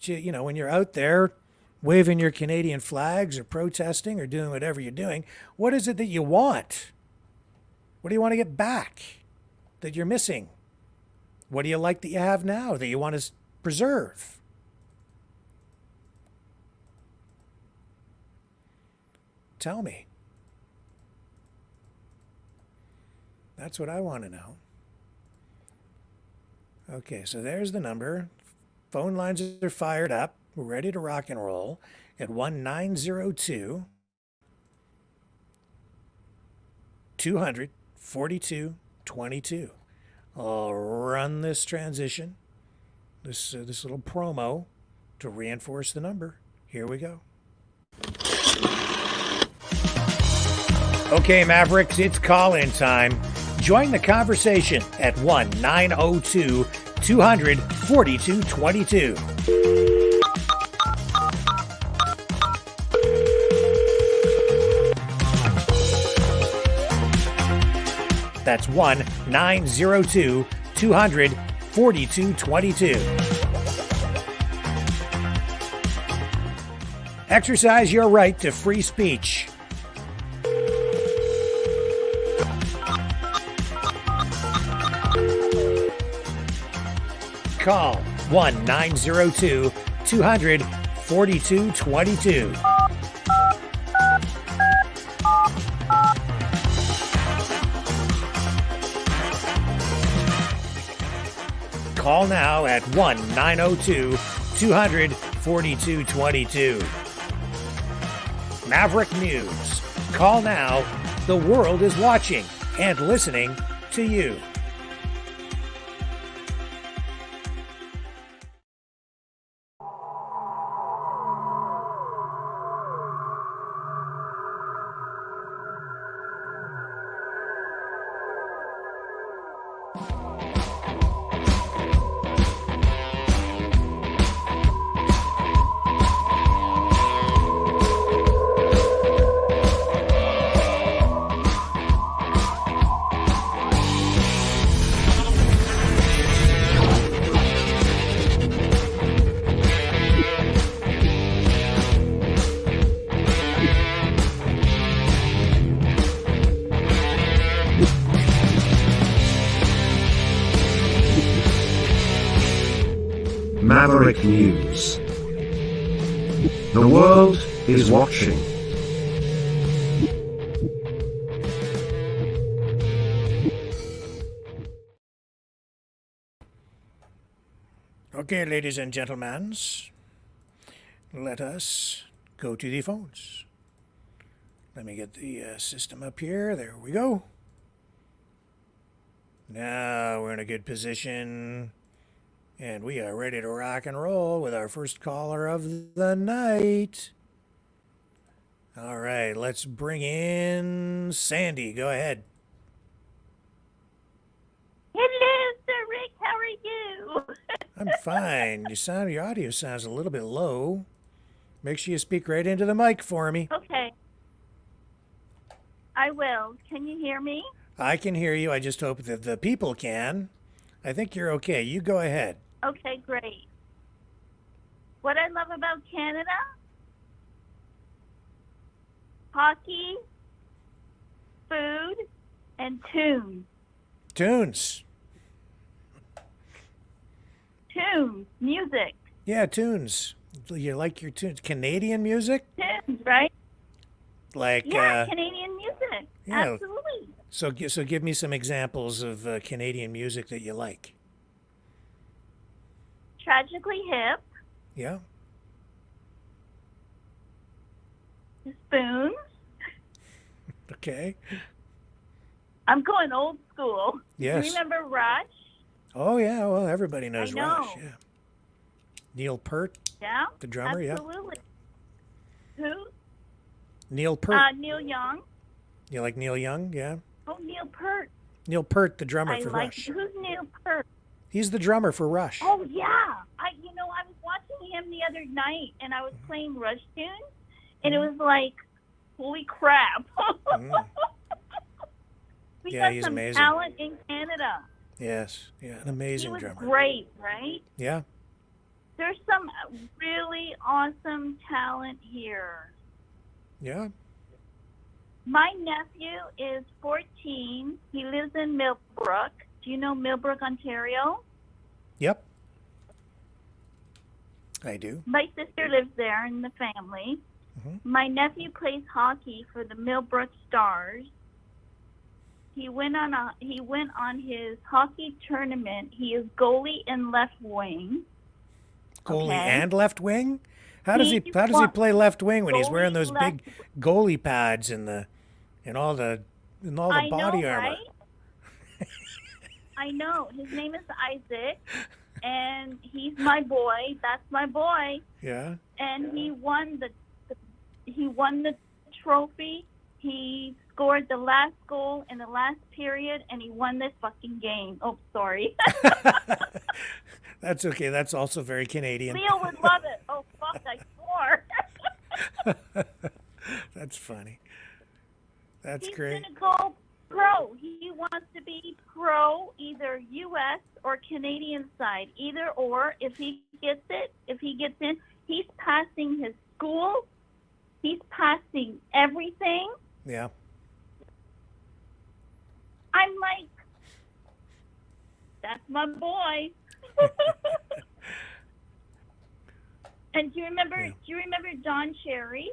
you know, when you're out there waving your Canadian flags or protesting or doing whatever you're doing, what is it that you want? What do you want to get back that you're missing? What do you like that you have now that you want to preserve? Tell me. That's what I want to know. Okay, so there's the number. Phone lines are fired up. We're ready to rock and roll at 1-902-200-4222. I'll run this transition, this little promo to reinforce the number. Here we go. Okay, Mavericks, it's call-in time. Join the conversation at 1-902-200-4222. That's 1-902-200-4222. Exercise your right to free speech. Call 1-902-200-4222. Call now at 1-902-200-4222. Maverick News. Call now. The world is watching and listening to you. Maverick News. The world is watching. Okay, ladies and gentlemen, let us go to the phones. Let me get the system up here. There we go. Now we're in a good position, and we are ready to rock and roll with our first caller of the night. All right, let's bring in Sandy. Go ahead. Hello, Sir Rick. How are you? I'm fine. Your audio sounds a little bit low. Make sure you speak right into the mic for me. Okay. I will. Can you hear me? I can hear you. I just hope that the people can. I think you're okay. You go ahead. Okay, great. What I love about Canada? Hockey, food, and tunes. Tunes. Tunes, music. Yeah, tunes. You like your tunes? Canadian music? Tunes, right? Like Canadian music. yeah. Absolutely. So give me some examples of Canadian music that you like. Tragically Hip, Yeah. Spoons. Okay. I'm going old school. Yes. Do you remember Rush? Oh yeah. Well, everybody knows I know. Rush. Yeah. Neil Peart. Yeah. The drummer. Absolutely. Who? Neil Peart. Neil Young. You like Neil Young? Yeah. Oh, Neil Peart. Neil Peart, the drummer I for like. Rush. Who's Neil Peart? He's the drummer for Rush. Oh yeah. I was watching him the other night, and I was playing Rush tunes, and it was like, holy crap. We Yeah, got he's some amazing. talent in Canada. Yes. Yeah, an He amazing was drummer. great, right? Yeah. There's some really awesome talent here. Yeah. My nephew is 14. He lives in Millbrook. Do you know Millbrook, Ontario? Yep. I do. My sister lives there in the family. Mm-hmm. My nephew plays hockey for the Millbrook Stars. He went on his hockey tournament. He is goalie and left wing. Goalie Okay. and left wing? How does he play left wing when he's wearing those big goalie pads and all the I body know, armor? right? I know. His name is Isaac, and he's my boy. That's my boy. Yeah. And he won the trophy. He scored the last goal in the last period, and he won this fucking game. Oh, sorry. That's okay. That's also very Canadian. Leo would love it. Oh, fuck, I swore. That's funny. That's He's great. going to go pro. He wants to be pro, either U.S. or Canadian side. Either or. If he gets in, he's passing his school. He's passing everything. Yeah. I'm like, that's my boy. And do you remember Don Cherry?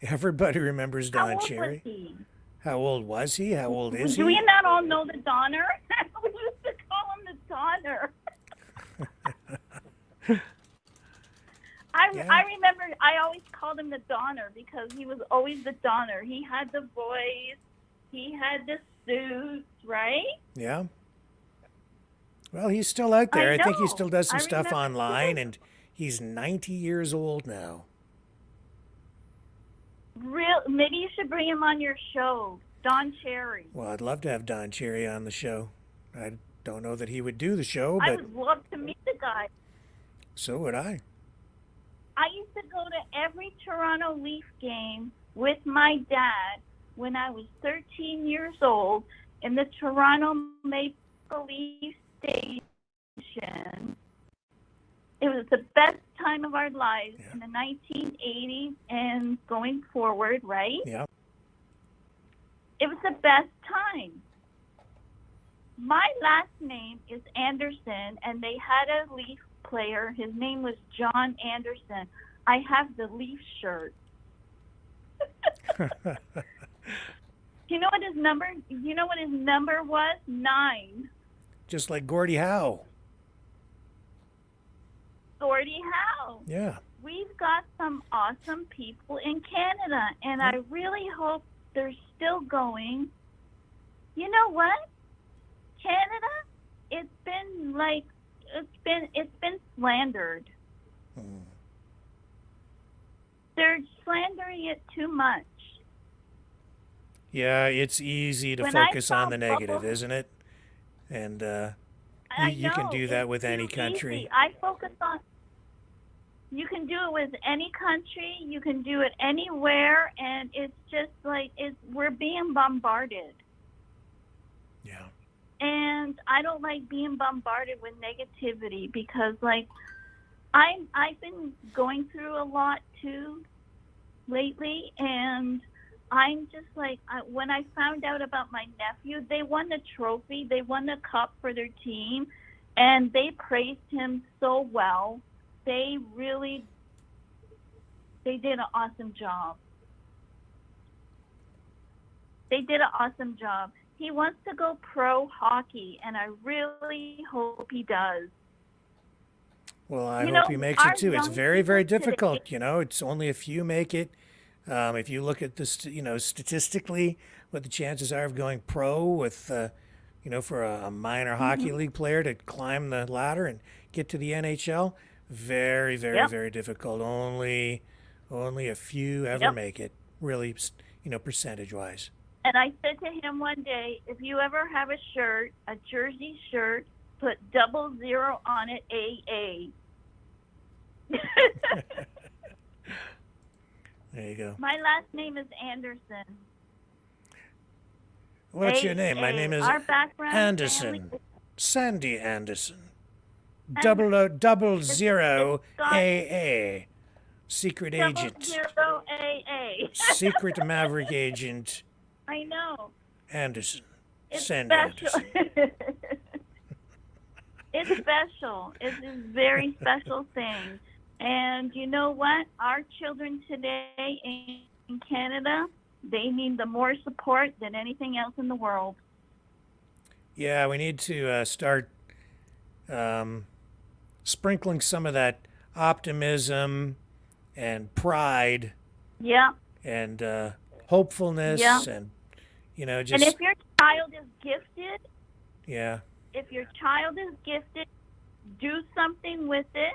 Everybody remembers How Don old Cherry. was he? How old was he? How old is he? Do we not all know the Donner? We used to call him the Donner. I remember I always called him the Donner because he was always the Donner. He had the voice. He had the suits, right? Yeah. Well, he's still out there. I think he know. still does some I stuff remember online, and he's 90 years old now. Maybe you should bring him on your show, Don Cherry. Well, I'd love to have Don Cherry on the show. I don't know that he would do the show, I but would love to meet the guy. so would I. I used to go to every Toronto Leaf game with my dad when I was 13 years old in the Toronto Maple Leaf Station. It was the best time of our lives in the 1980s and going forward, right? Yeah. It was the best time. My last name is Anderson, and they had a Leaf player. His name was John Anderson. I have the Leaf shirt. You know what his number? You know what his number was? 9. Just like Gordie Howe. Gordie Howe. Yeah. We've got some awesome people in Canada, and I really hope they're still going. You know what? Canada, it's been slandered. They're slandering it too much. Yeah, it's easy to When I focus on saw the negative, Bubble- isn't it? And I you can know, do that it's with any too country. easy. I focus on. You can do it with any country. You can do it anywhere, and it's just like we're being bombarded. Yeah. And I don't like being bombarded with negativity because, like, I've been going through a lot too lately, and I'm just like, when I found out about my nephew, they won the trophy, they won the cup for their team, and they praised him so well. They did an awesome job. They did an awesome job. He wants to go pro hockey, and I really hope he does. Well, I You hope know, he makes our it too. It's young very, very people today- difficult. You know, it's only a few make it. If you look at this, statistically, what the chances are of going pro with, for a minor hockey league player to climb the ladder and get to the NHL, very, very, Yep. very difficult. Only a few ever Yep. make it. Really, percentage-wise. And I said to him one day, if you ever have a shirt, a jersey shirt, put 00 on it, AA. There you go. My last name is Anderson. What's your name? My name is Our background Anderson. family- Sandy Anderson. And 00 got- AA. Secret agent. 00 AA. Secret Maverick agent I know. Anderson. It's Sandy special. Anderson. It's special. It's a very special thing. And you know what? Our children today in Canada, they need the more support than anything else in the world. Yeah, we need to start sprinkling some of that optimism and pride Yeah. and hopefulness Yeah. and, And just, if your child is gifted, yeah. if your child is gifted, do something with it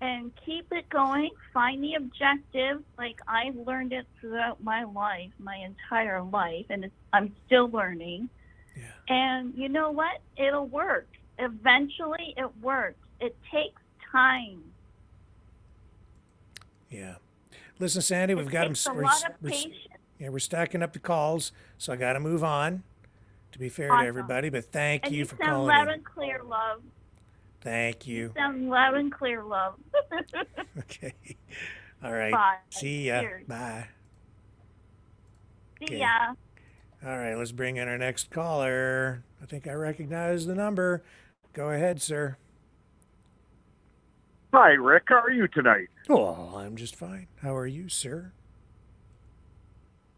and keep it going. Find the objective. Like I've learned it throughout my life, my entire life, and I'm still learning. Yeah. And you know what? It'll work. Eventually, it works. It takes time. Yeah. Listen, Sandy, we've got Takes a lot of patience. we're stacking up the calls, so I got to move on. To be fair to Awesome. everybody, but thank And you you for sound calling loud in. and clear, love. Thank you. Sound loud and clear, love. Okay. All right. Bye. See ya. Cheers. Bye. See Okay. ya. All right, let's bring in our next caller. I think I recognize the number. Go ahead, sir. Hi, Rick. How are you tonight? Oh, I'm just fine. How are you, sir?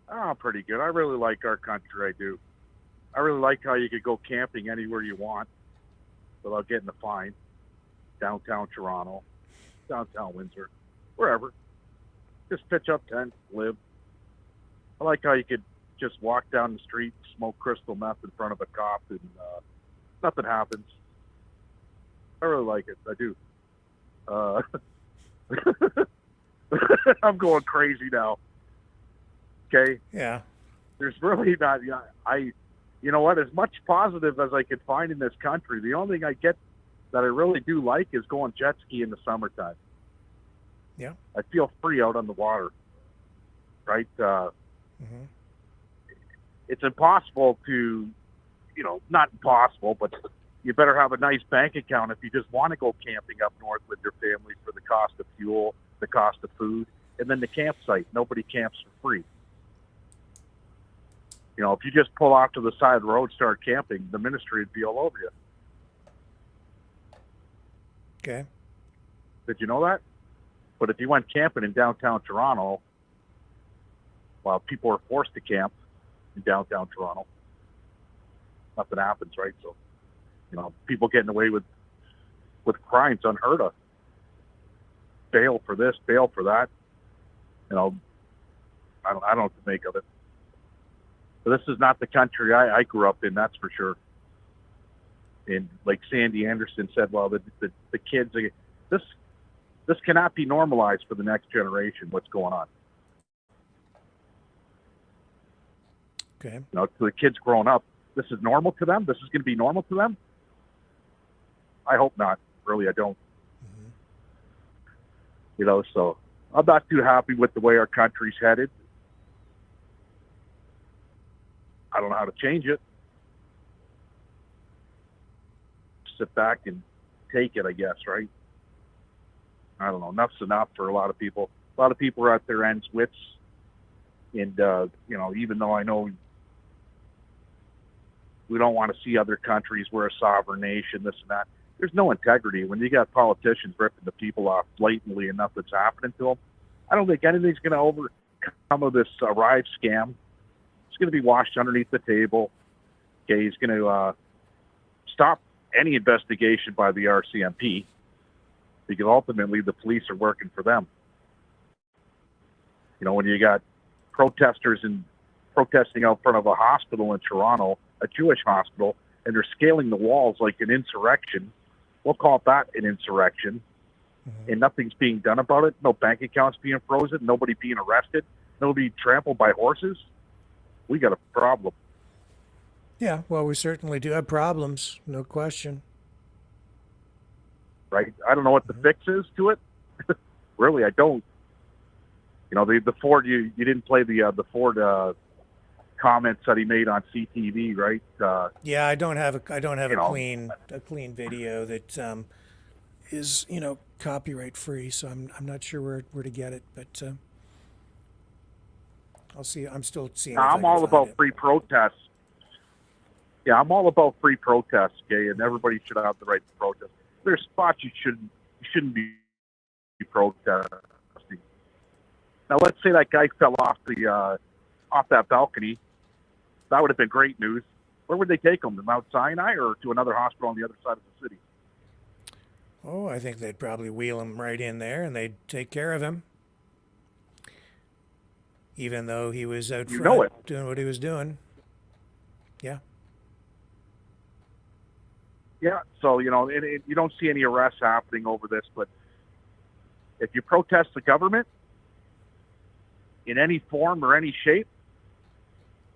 Oh, pretty good. I really like our country. I do. I really like how you could go camping anywhere you want without getting a fine. Downtown Toronto, downtown Windsor, wherever. Just pitch up tent, live. I like how you could just walk down the street, smoke crystal meth in front of a cop, and nothing happens. I really like it. I do. I'm going crazy now. Okay? Yeah. There's really not. You know what? As much positive as I could find in this country, the only thing I get that I really do like is going jet ski in the summertime. Yeah. I feel free out on the water. Right? It's impossible to, not impossible, but you better have a nice bank account if you just want to go camping up north with your family for the cost of fuel, the cost of food, and then the campsite. Nobody camps for free. You know, if you just pull off to the side of the road, start camping, the ministry would be all over you. Okay. Did you know that? But if you went camping in downtown Toronto, well, people are forced to camp in downtown Toronto. Nothing happens, right? So, you know, people getting away with crimes unheard of. Bail for this, bail for that. You know, I don't know what to make of it. But this is not the country I grew up in, that's for sure. And like Sandy Anderson said, well, the kids, this cannot be normalized for the next generation, what's going on. Okay. You know, to the kids growing up, this is normal to them? This is going to be normal to them? I hope not. Really, I don't. Mm-hmm. You know, so I'm not too happy with the way our country's headed. I don't know how to change it. Sit back and take it, I guess, right? I don't know. Enough's enough for a lot of people. A lot of people are at their ends wits. And, you know, even though I know we don't want to see other countries, we're a sovereign nation, this and that. There's no integrity. When you got politicians ripping the people off blatantly and nothing's happening to them, I don't think anything's going to overcome of this Arrive scam. It's going to be washed underneath the table. Okay, he's going to stop any investigation by the RCMP because ultimately the police are working for them. You know, when you got protesters and protesting out front of a hospital in Toronto, a Jewish hospital, and they're scaling the walls like an insurrection, we'll call that an insurrection, and nothing's being done about it. No bank accounts being frozen, nobody being arrested, nobody trampled by horses. We got a problem. Yeah, well, we certainly do have problems, no question. Right? I don't know what the fix is to it. Really, I don't. You know, the Ford, you didn't play the Ford comments that he made on CTV, right? Yeah, I don't have a know, clean video that is, you know, copyright free, so I'm not sure where to get it, but I'll see. I'm still seeing. Now, I'm all about free protests. Yeah, I'm all about free protests, okay, and everybody should have the right to protest. There's spots you shouldn't be protesting. Now, let's say that guy fell off that balcony. That would have been great news. Where would they take him? To Mount Sinai or to another hospital on the other side of the city? Oh, I think they'd probably wheel him right in there and they'd take care of him. Even though he was out front doing what he was doing. Yeah. Yeah, so, you know, you don't see any arrests happening over this, but if you protest the government in any form or any shape,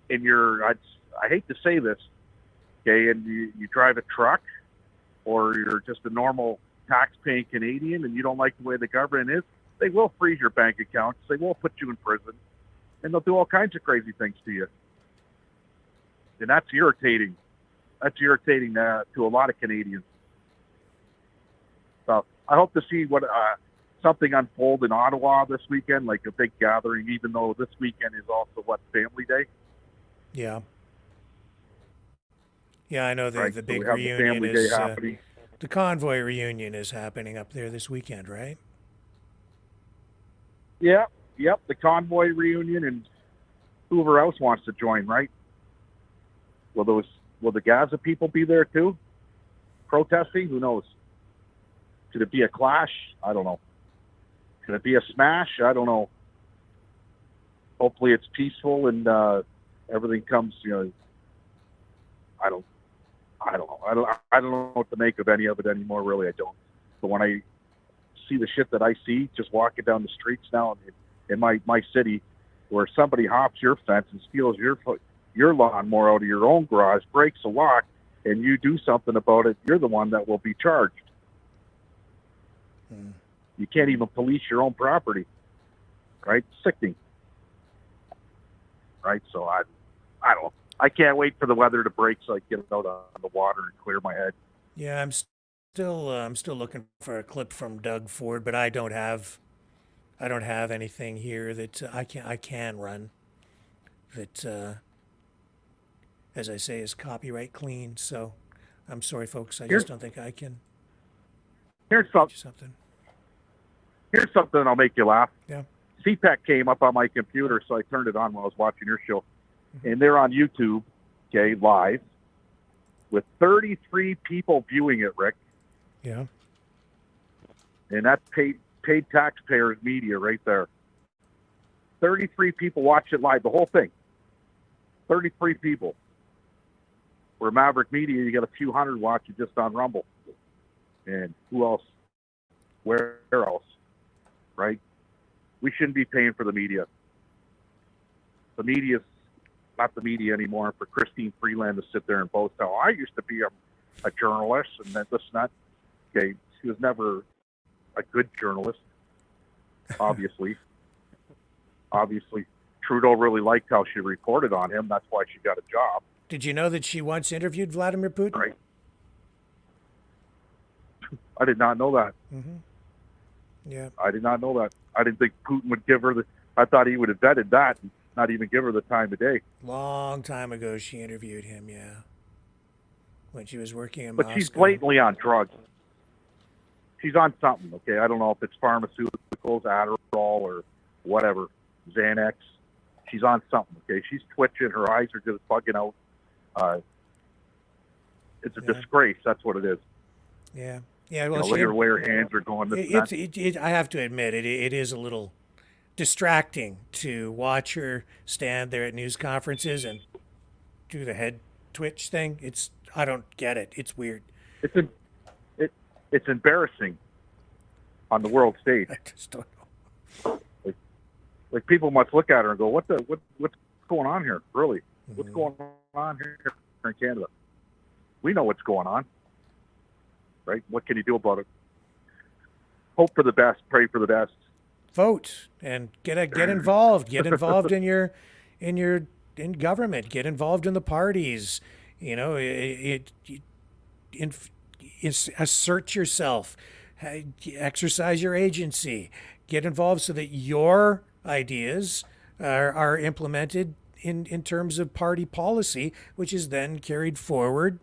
and I hate to say this, okay, and you drive a truck or you're just a normal tax-paying Canadian and you don't like the way the government is, they will freeze your bank accounts, they will put you in prison, and they'll do all kinds of crazy things to you. And that's irritating. That's irritating to a lot of Canadians. So I hope to see what something unfold in Ottawa this weekend, like a big gathering, even though this weekend is also, Family Day? Yeah. Yeah, I know Right, the so big we have the reunion Family Day is, happening. the convoy reunion is happening up there this weekend, right? Yeah, yep, the convoy reunion, and whoever else wants to join, right? Will the Gaza people be there too? Protesting? Who knows? Could it be a clash? I don't know. Could it be a smash? I don't know. Hopefully it's peaceful and everything comes, you know, I don't know. I don't know what to make of any of it anymore, really. I don't. But when I see the shit that I see just walking down the streets now in my city, where somebody hops your fence and steals your lawnmower out of your own garage, breaks a lock, and you do something about it, you're the one that will be charged. You can't even police your own property, right? Sickening, right? So I don't know. I can't wait for the weather to break so I can get out on the water and clear my head. Yeah, I'm still looking for a clip from Doug Ford, but I don't have anything here that I can run that as I say, is copyright clean. So I'm sorry, folks. I Here's- just don't think I can. Here's something. Here's something that'll make you laugh. Yeah. CPAC came up on my computer, so I turned it on while I was watching your show. And they're on YouTube, okay, live, with 33 people viewing it, Rick. Yeah. And that's paid taxpayers media right there. 33 people watch it live, the whole thing. 33 people. Where Maverick Media, you got a few hundred watch it just on Rumble. And who else? Where else? Right? We shouldn't be paying for the media. The media's not the media anymore. For Christine Freeland to sit there and boast how I used to be a journalist and that this and that. Okay, she was never a good journalist, obviously. Obviously, Trudeau really liked how she reported on him. That's why she got a job. Did you know that she once interviewed Vladimir Putin? Right. I did not know that. Mm-hmm. Yeah. I did not know that. I didn't think Putin would give her I thought he would have vetted that and not even give her the time of day. Long time ago, she interviewed him, yeah. When she was working in But Moscow. she's blatantly on drugs. She's on something, okay? I don't know if it's pharmaceuticals, Adderall, or whatever, Xanax. She's on something, okay? She's twitching. Her eyes are just bugging out. It's a disgrace. That's what it is. Yeah. Yeah, well, look at the way her hands are going. I have to admit, it is a little distracting to watch her stand there at news conferences and do the head twitch thing. I don't get it. It's weird. It's embarrassing on the world stage. I just don't know. Like people must look at her and go, what's going on here? Really? What's going on here in Canada? We know what's going on. Right? What can you do about it? Hope for the best, pray for the best. Vote and get involved. Get involved in government. Get involved in the parties. You know, assert yourself. Exercise your agency. Get involved so that your ideas are implemented in terms of party policy, which is then carried forward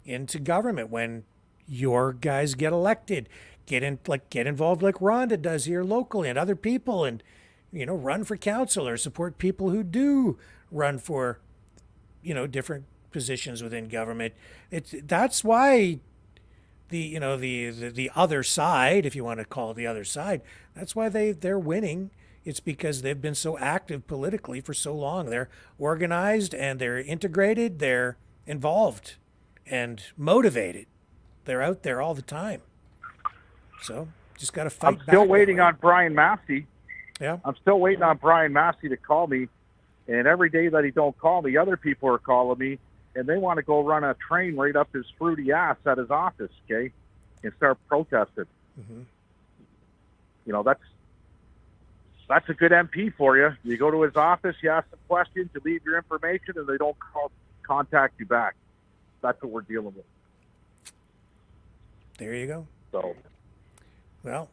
into government when your guys get elected. Get involved like Rhonda does here locally, and other people, and run for council or support people who do run for different positions within government. That's why the other side, if you want to call it the other side, that's why they're winning. It's because they've been so active politically for so long. They're organized and they're integrated, they're involved and motivated. They're out there all the time. So just got to fight back. I'm still waiting on Brian Massey. Yeah. I'm still waiting on Brian Massey to call me. And every day that he don't call me, other people are calling me, and they want to go run a train right up his fruity ass at his office, okay, and start protesting. Mm-hmm. That's a good MP for you. You go to his office, you ask some questions, you leave your information, and they don't contact you back. That's what we're dealing with. There you go. So, well,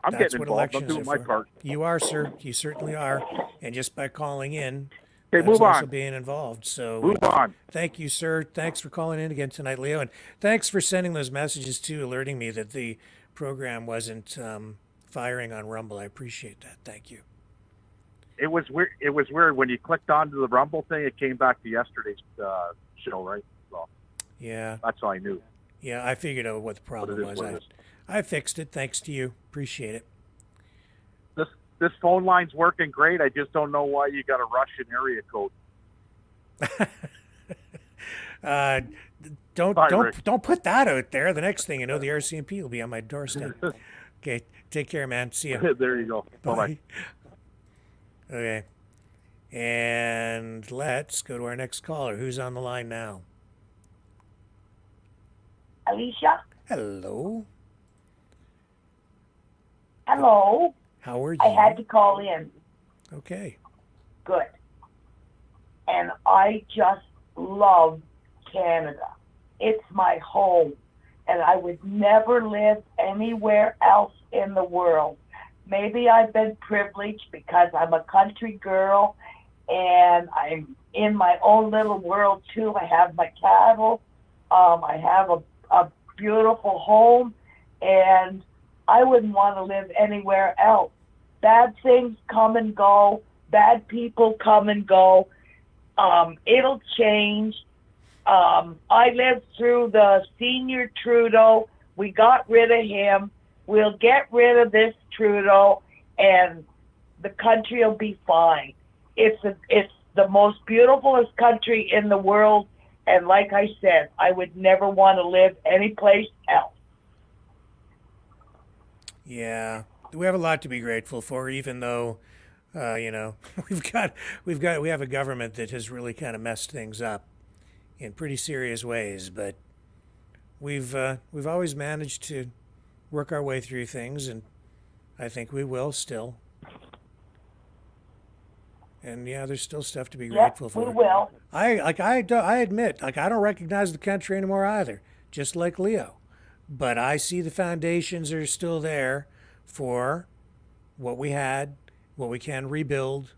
I'm that's getting what involved. I'm elections doing are my for. part. You are, sir. You certainly are. And just by calling in, Okay, that's move also on. being involved. So Move on. Thank you, sir. Thanks for calling in again tonight, Leo. And thanks for sending those messages too, alerting me that the program wasn't firing on Rumble. I appreciate that. Thank you. It was weird. It was weird when you clicked onto the Rumble thing. It came back to yesterday's show, right? So Yeah. that's how I knew. Yeah, I figured out what the problem What it is, what it was. is. I fixed it. Thanks to you. Appreciate it. This phone line's working great. I just don't know why you got a Russian area code. Don't put that out there. The next thing you know, the RCMP will be on my doorstep. Okay, take care, man. See you. There you go. Bye-bye. Okay, and let's go to our next caller. Who's on the line now? Alicia? Hello. Hello. How are you? I had to call in. Okay. Good. And I just love Canada. It's my home. And I would never live anywhere else in the world. Maybe I've been privileged because I'm a country girl and I'm in my own little world too. I have my cattle. I have a beautiful home, and I wouldn't want to live anywhere else. Bad things come and go. Bad people come and go. It'll change. I lived through the senior Trudeau. We got rid of him. We'll get rid of this Trudeau, and the country will be fine. It's the most beautifulest country in the world, and like I said, I would never want to live anyplace else. Yeah, we have a lot to be grateful for, even though, you know, we have a government that has really kind of messed things up in pretty serious ways. But we've always managed to work our way through things, and I think we will still. And yeah, there's still stuff to be grateful for. We will. I admit, I don't recognize the country anymore either, just like Leo. But I see the foundations are still there for what we had, what we can rebuild,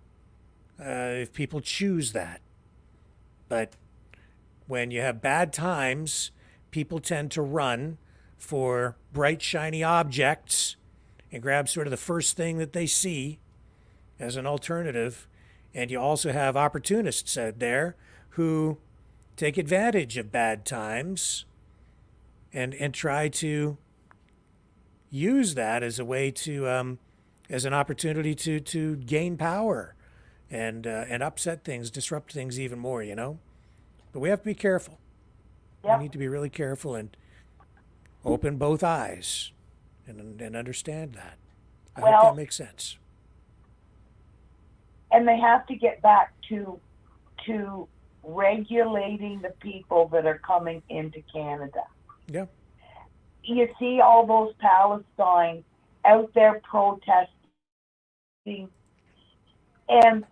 if people choose that. But when you have bad times, people tend to run for bright, shiny objects and grab sort of the first thing that they see as an alternative. And you also have opportunists out there who take advantage of bad times and try to use that as a way to, as an opportunity to gain power and upset things, disrupt things even more, you know? But we have to be careful. Yep. We need to be really careful and open both eyes and understand that. I hope that makes sense. And they have to get back to regulating the people that are coming into Canada. Yeah. You see all those Palestine out there protesting, and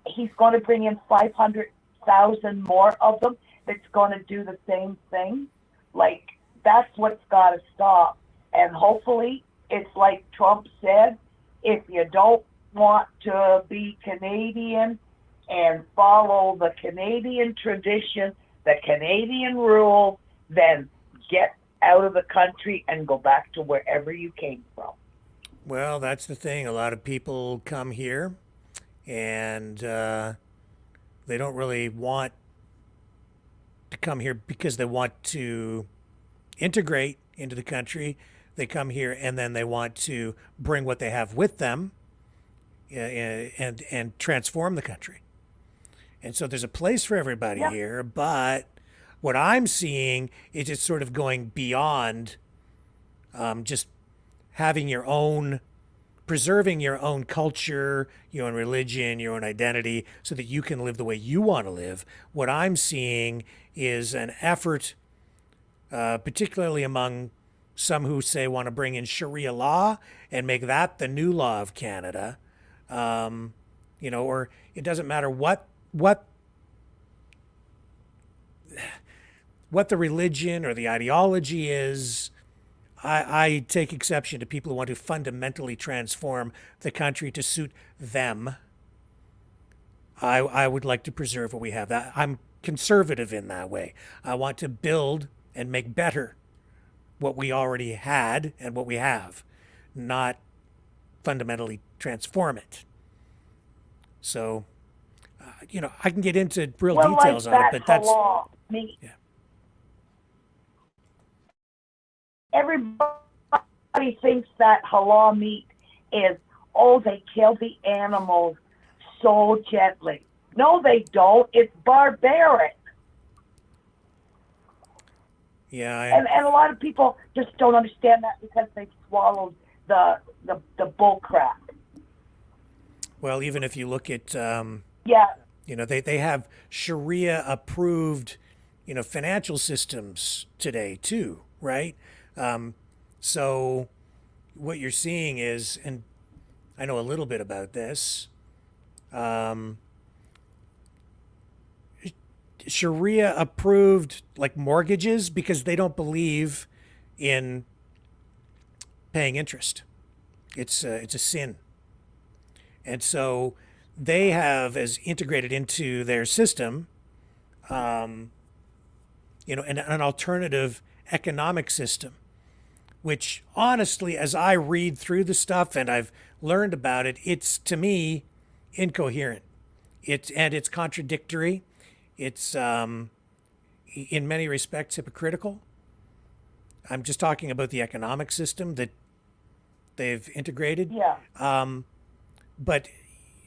he's going to bring in 500,000 more of them that's going to do the same thing. Like, that's what's got to stop. And hopefully, it's like Trump said, if you don't want to be Canadian and follow the Canadian tradition, the Canadian rules, then get out of the country and go back to wherever you came from. Well, that's the thing. A lot of people come here and they don't really want to come here because they want to integrate into the country. They come here and then they want to bring what they have with them and transform the country. And so there's a place for everybody here, but what I'm seeing is it's sort of going beyond just having your own, preserving your own culture, your own religion, your own identity, so that you can live the way you want to live. What I'm seeing is an effort, particularly among some who say want to bring in Sharia law and make that the new law of Canada. You know, or it doesn't matter what the religion or the ideology is. I take exception to people who want to fundamentally transform the country to suit them. I would like to preserve what we have. I'm conservative in that way. I want to build and make better what we already had and what we have, not fundamentally transform it. So, you know, I can get into real details on it, but that's... Yeah. Everybody thinks that halal meat is, oh, they kill the animals so gently. No, they don't. It's barbaric. Yeah. And a lot of people just don't understand that because they've swallowed the bull crap. Well, even if you look at, yeah, you know, they have Sharia approved, you know, financial systems today too, right? So what you're seeing is, and I know a little bit about this, Sharia approved like mortgages because they don't believe in paying interest. It's a sin. And so they have as integrated into their system, an alternative economic system, which honestly, as I read through the stuff and I've learned about it, it's to me incoherent. It's contradictory. It's in many respects hypocritical. I'm just talking about the economic system that they've integrated. Yeah. But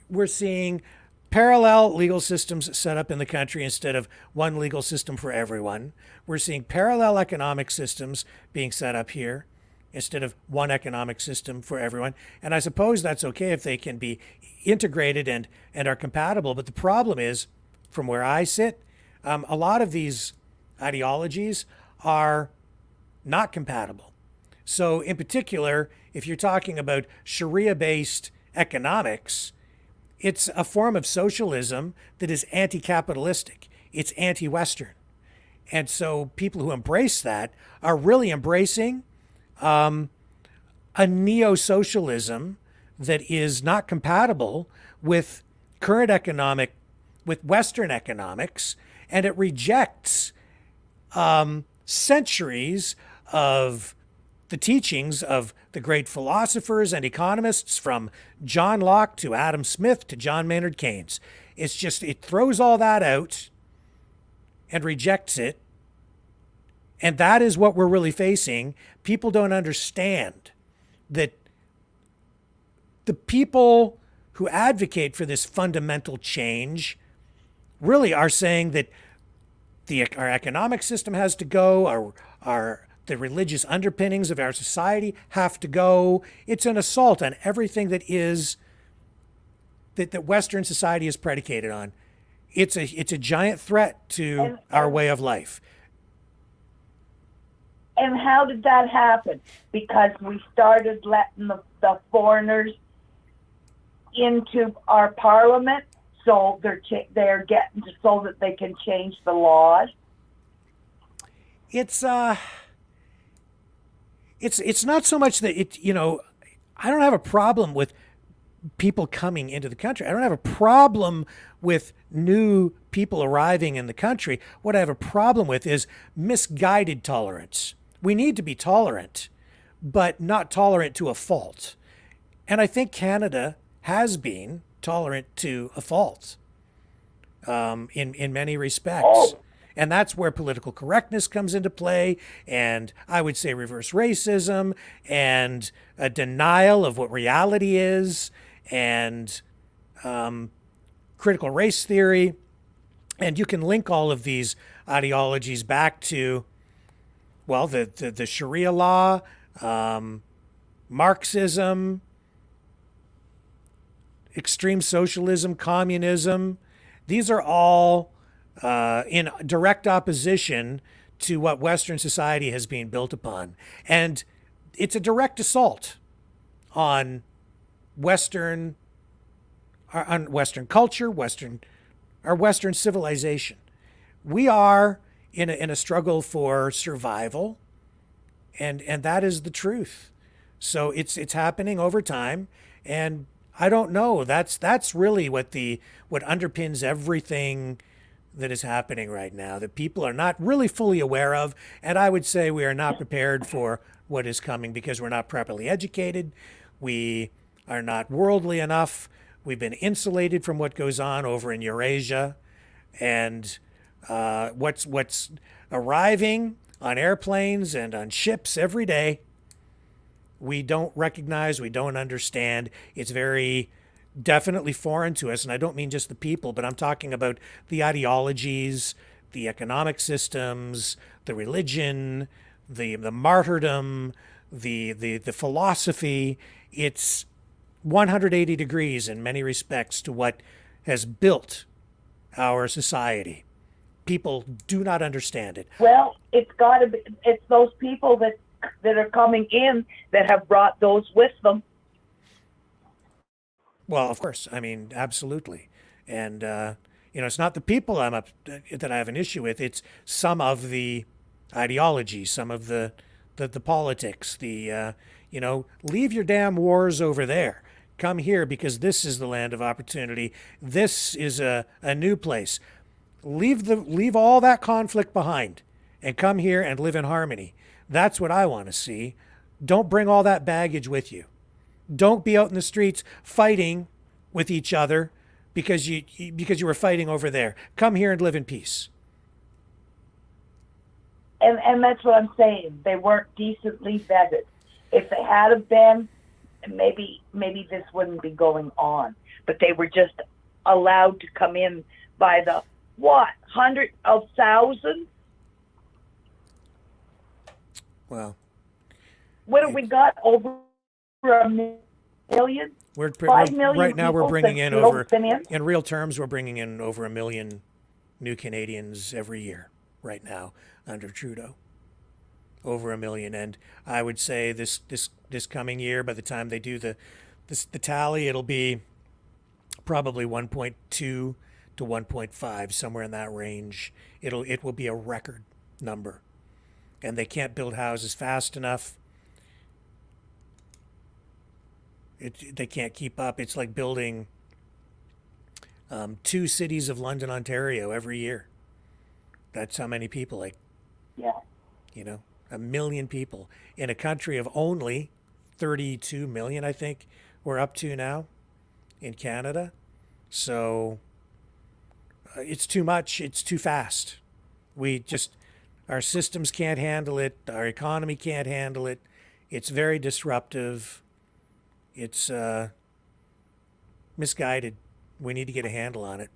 we're seeing parallel legal systems set up in the country instead of one legal system for everyone. We're seeing parallel economic systems being set up here instead of one economic system for everyone. And I suppose that's okay if they can be integrated and are compatible. But the problem is, from where I sit, a lot of these ideologies are not compatible. So in particular, if you're talking about Sharia-based economics, it's a form of socialism that is anti-capitalistic. It's anti-Western. And so people who embrace that are really embracing a neo-socialism that is not compatible with with Western economics, and it rejects centuries of the teachings of the great philosophers and economists, from John Locke to Adam Smith to John Maynard Keynes. It throws all that out and rejects it. And that is what we're really facing. People don't understand that the people who advocate for this fundamental change really are saying that our economic system has to go, the religious underpinnings of our society have to go. It's an assault on everything that Western society is predicated on. It's a giant threat to our way of life. And how did that happen? Because we started letting the foreigners into our parliament, so they're getting so that they can change the laws. It's not so much that I don't have a problem with people coming into the country. I don't have a problem with new people arriving in the country. What I have a problem with is misguided tolerance. We need to be tolerant, but not tolerant to a fault. And I think Canada has been tolerant to a fault in many respects. Oh. And that's where political correctness comes into play, and I would say reverse racism, and a denial of what reality is, and critical race theory. And you can link all of these ideologies back to, well, the Sharia law, Marxism, extreme socialism, communism. These are all in direct opposition to what Western society has been built upon. And it's a direct assault on Western culture, our Western civilization. We are in a struggle for survival, and that is the truth. So it's happening over time, and I don't know. That's really what underpins everything that is happening right now, that people are not really fully aware of. And I would say we are not prepared for what is coming because we're not properly educated. We are not worldly enough. We've been insulated from what goes on over in Eurasia. And what's arriving on airplanes and on ships every day, we don't recognize, we don't understand. It's very definitely foreign to us. And I don't mean just the people, but I'm talking about the ideologies, the economic systems, the religion, the martyrdom, the philosophy. It's 180 degrees in many respects to what has built our society. People do not understand it. Well, it's those people that are coming in that have brought those with them. Well, of course. I mean, absolutely. And, it's not the people that I have an issue with. It's some of the ideology, some of the politics, leave your damn wars over there. Come here because this is the land of opportunity. This is a new place. Leave all that conflict behind and come here and live in harmony. That's what I want to see. Don't bring all that baggage with you. Don't be out in the streets fighting with each other because you were fighting over there. Come here and live in peace. And that's what I'm saying. They weren't decently vetted. If they had have been, maybe this wouldn't be going on. But they were just allowed to come in by the hundreds of thousands. Well, what have we got? Over a million? 5 million right now we're people bringing since in the over, opening? in real terms, we're bringing in over 1 million new Canadians every year right now under Trudeau. Over 1 million. And I would say this coming year, by the time they do the tally, it'll be probably 1.2 to 1.5, somewhere in that range. It will be a record number. And they can't build houses fast enough. They can't keep up. It's like building 2 cities of London, Ontario every year. That's how many people, Yeah. 1 million people in a country of only 32 million, I think we're up to now in Canada. So it's too much. It's too fast. Our systems can't handle it. Our economy can't handle it. It's very disruptive. It's misguided. We need to get a handle on it.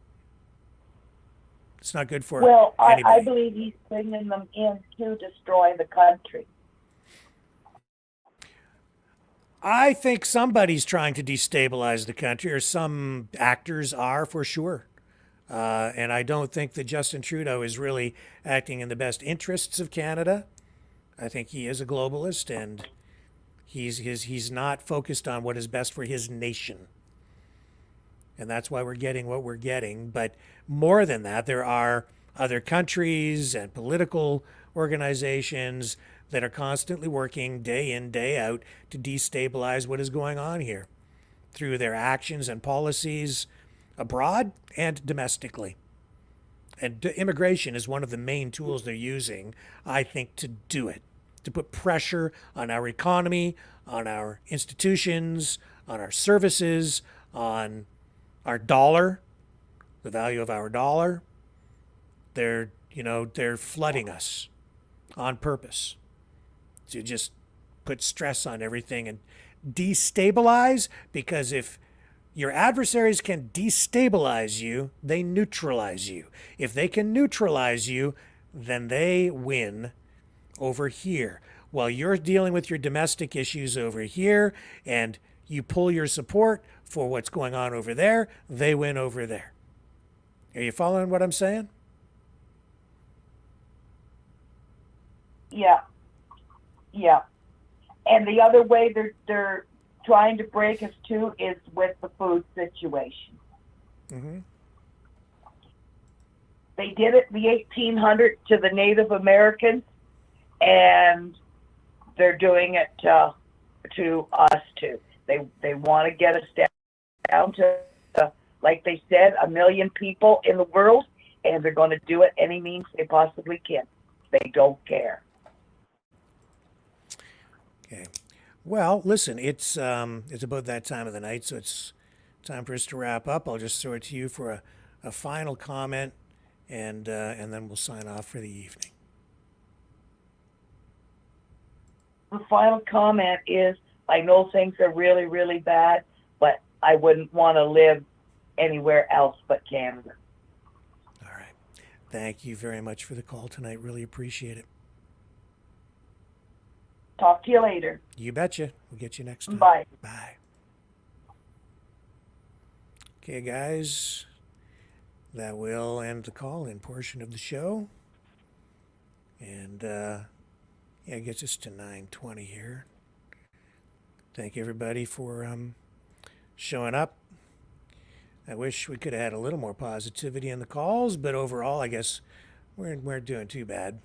It's not good for anybody. I believe he's bringing them in to destroy the country. I think somebody's trying to destabilize the country, or some actors are for sure. And I don't think that Justin Trudeau is really acting in the best interests of Canada. I think he is a globalist, and he's not focused on what is best for his nation. And that's why we're getting what we're getting. But more than that, there are other countries and political organizations that are constantly working day in, day out to destabilize what is going on here through their actions and policies abroad and domestically. And immigration is one of the main tools they're using, I think, to do it, to put pressure on our economy, on our institutions, on our services, on our dollar, the value of our dollar. They're flooding us on purpose to just put stress on everything and destabilize, because if your adversaries can destabilize you, they neutralize you. If they can neutralize you, then they win over here. While you're dealing with your domestic issues over here and you pull your support for what's going on over there, they win over there. Are you following what I'm saying? Yeah. And the other way they're trying to break us too is with the food situation. Mm-hmm. They did it in the 1800s to the Native Americans, and they're doing it to us too. They want to get us down to, like they said, 1 million people in the world, and they're going to do it any means they possibly can. They don't care. Okay. Well, listen, it's about that time of the night, so it's time for us to wrap up. I'll just throw it to you for a final comment, and then we'll sign off for the evening. The final comment is, I know things are really, really bad, but I wouldn't want to live anywhere else but Canada. All right. Thank you very much for the call tonight. Really appreciate it. Talk to you later. You betcha. We'll get you next time. Bye. Bye. Okay, guys. That will end the call-in portion of the show. And, it gets us to 9:20 here. Thank everybody for showing up. I wish we could have had a little more positivity in the calls, but overall, I guess we're doing too bad.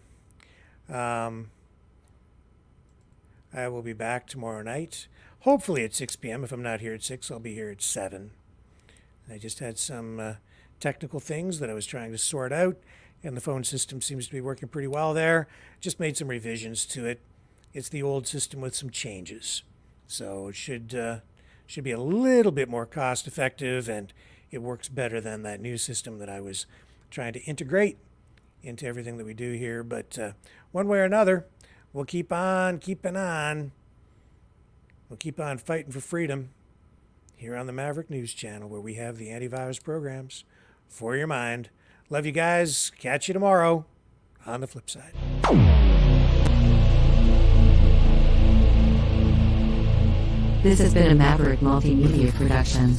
I will be back tomorrow night, hopefully at 6 p.m. If I'm not here at 6, I'll be here at 7. I just had some technical things that I was trying to sort out, and the phone system seems to be working pretty well there. Just made some revisions to it. It's the old system with some changes. So it should be a little bit more cost effective, and it works better than that new system that I was trying to integrate into everything that we do here. But one way or another, we'll keep on keeping on. We'll keep on fighting for freedom here on the Maverick News Channel, where we have the antivirus programs for your mind. Love you guys. Catch you tomorrow on the flip side. This has been a Maverick Multimedia production.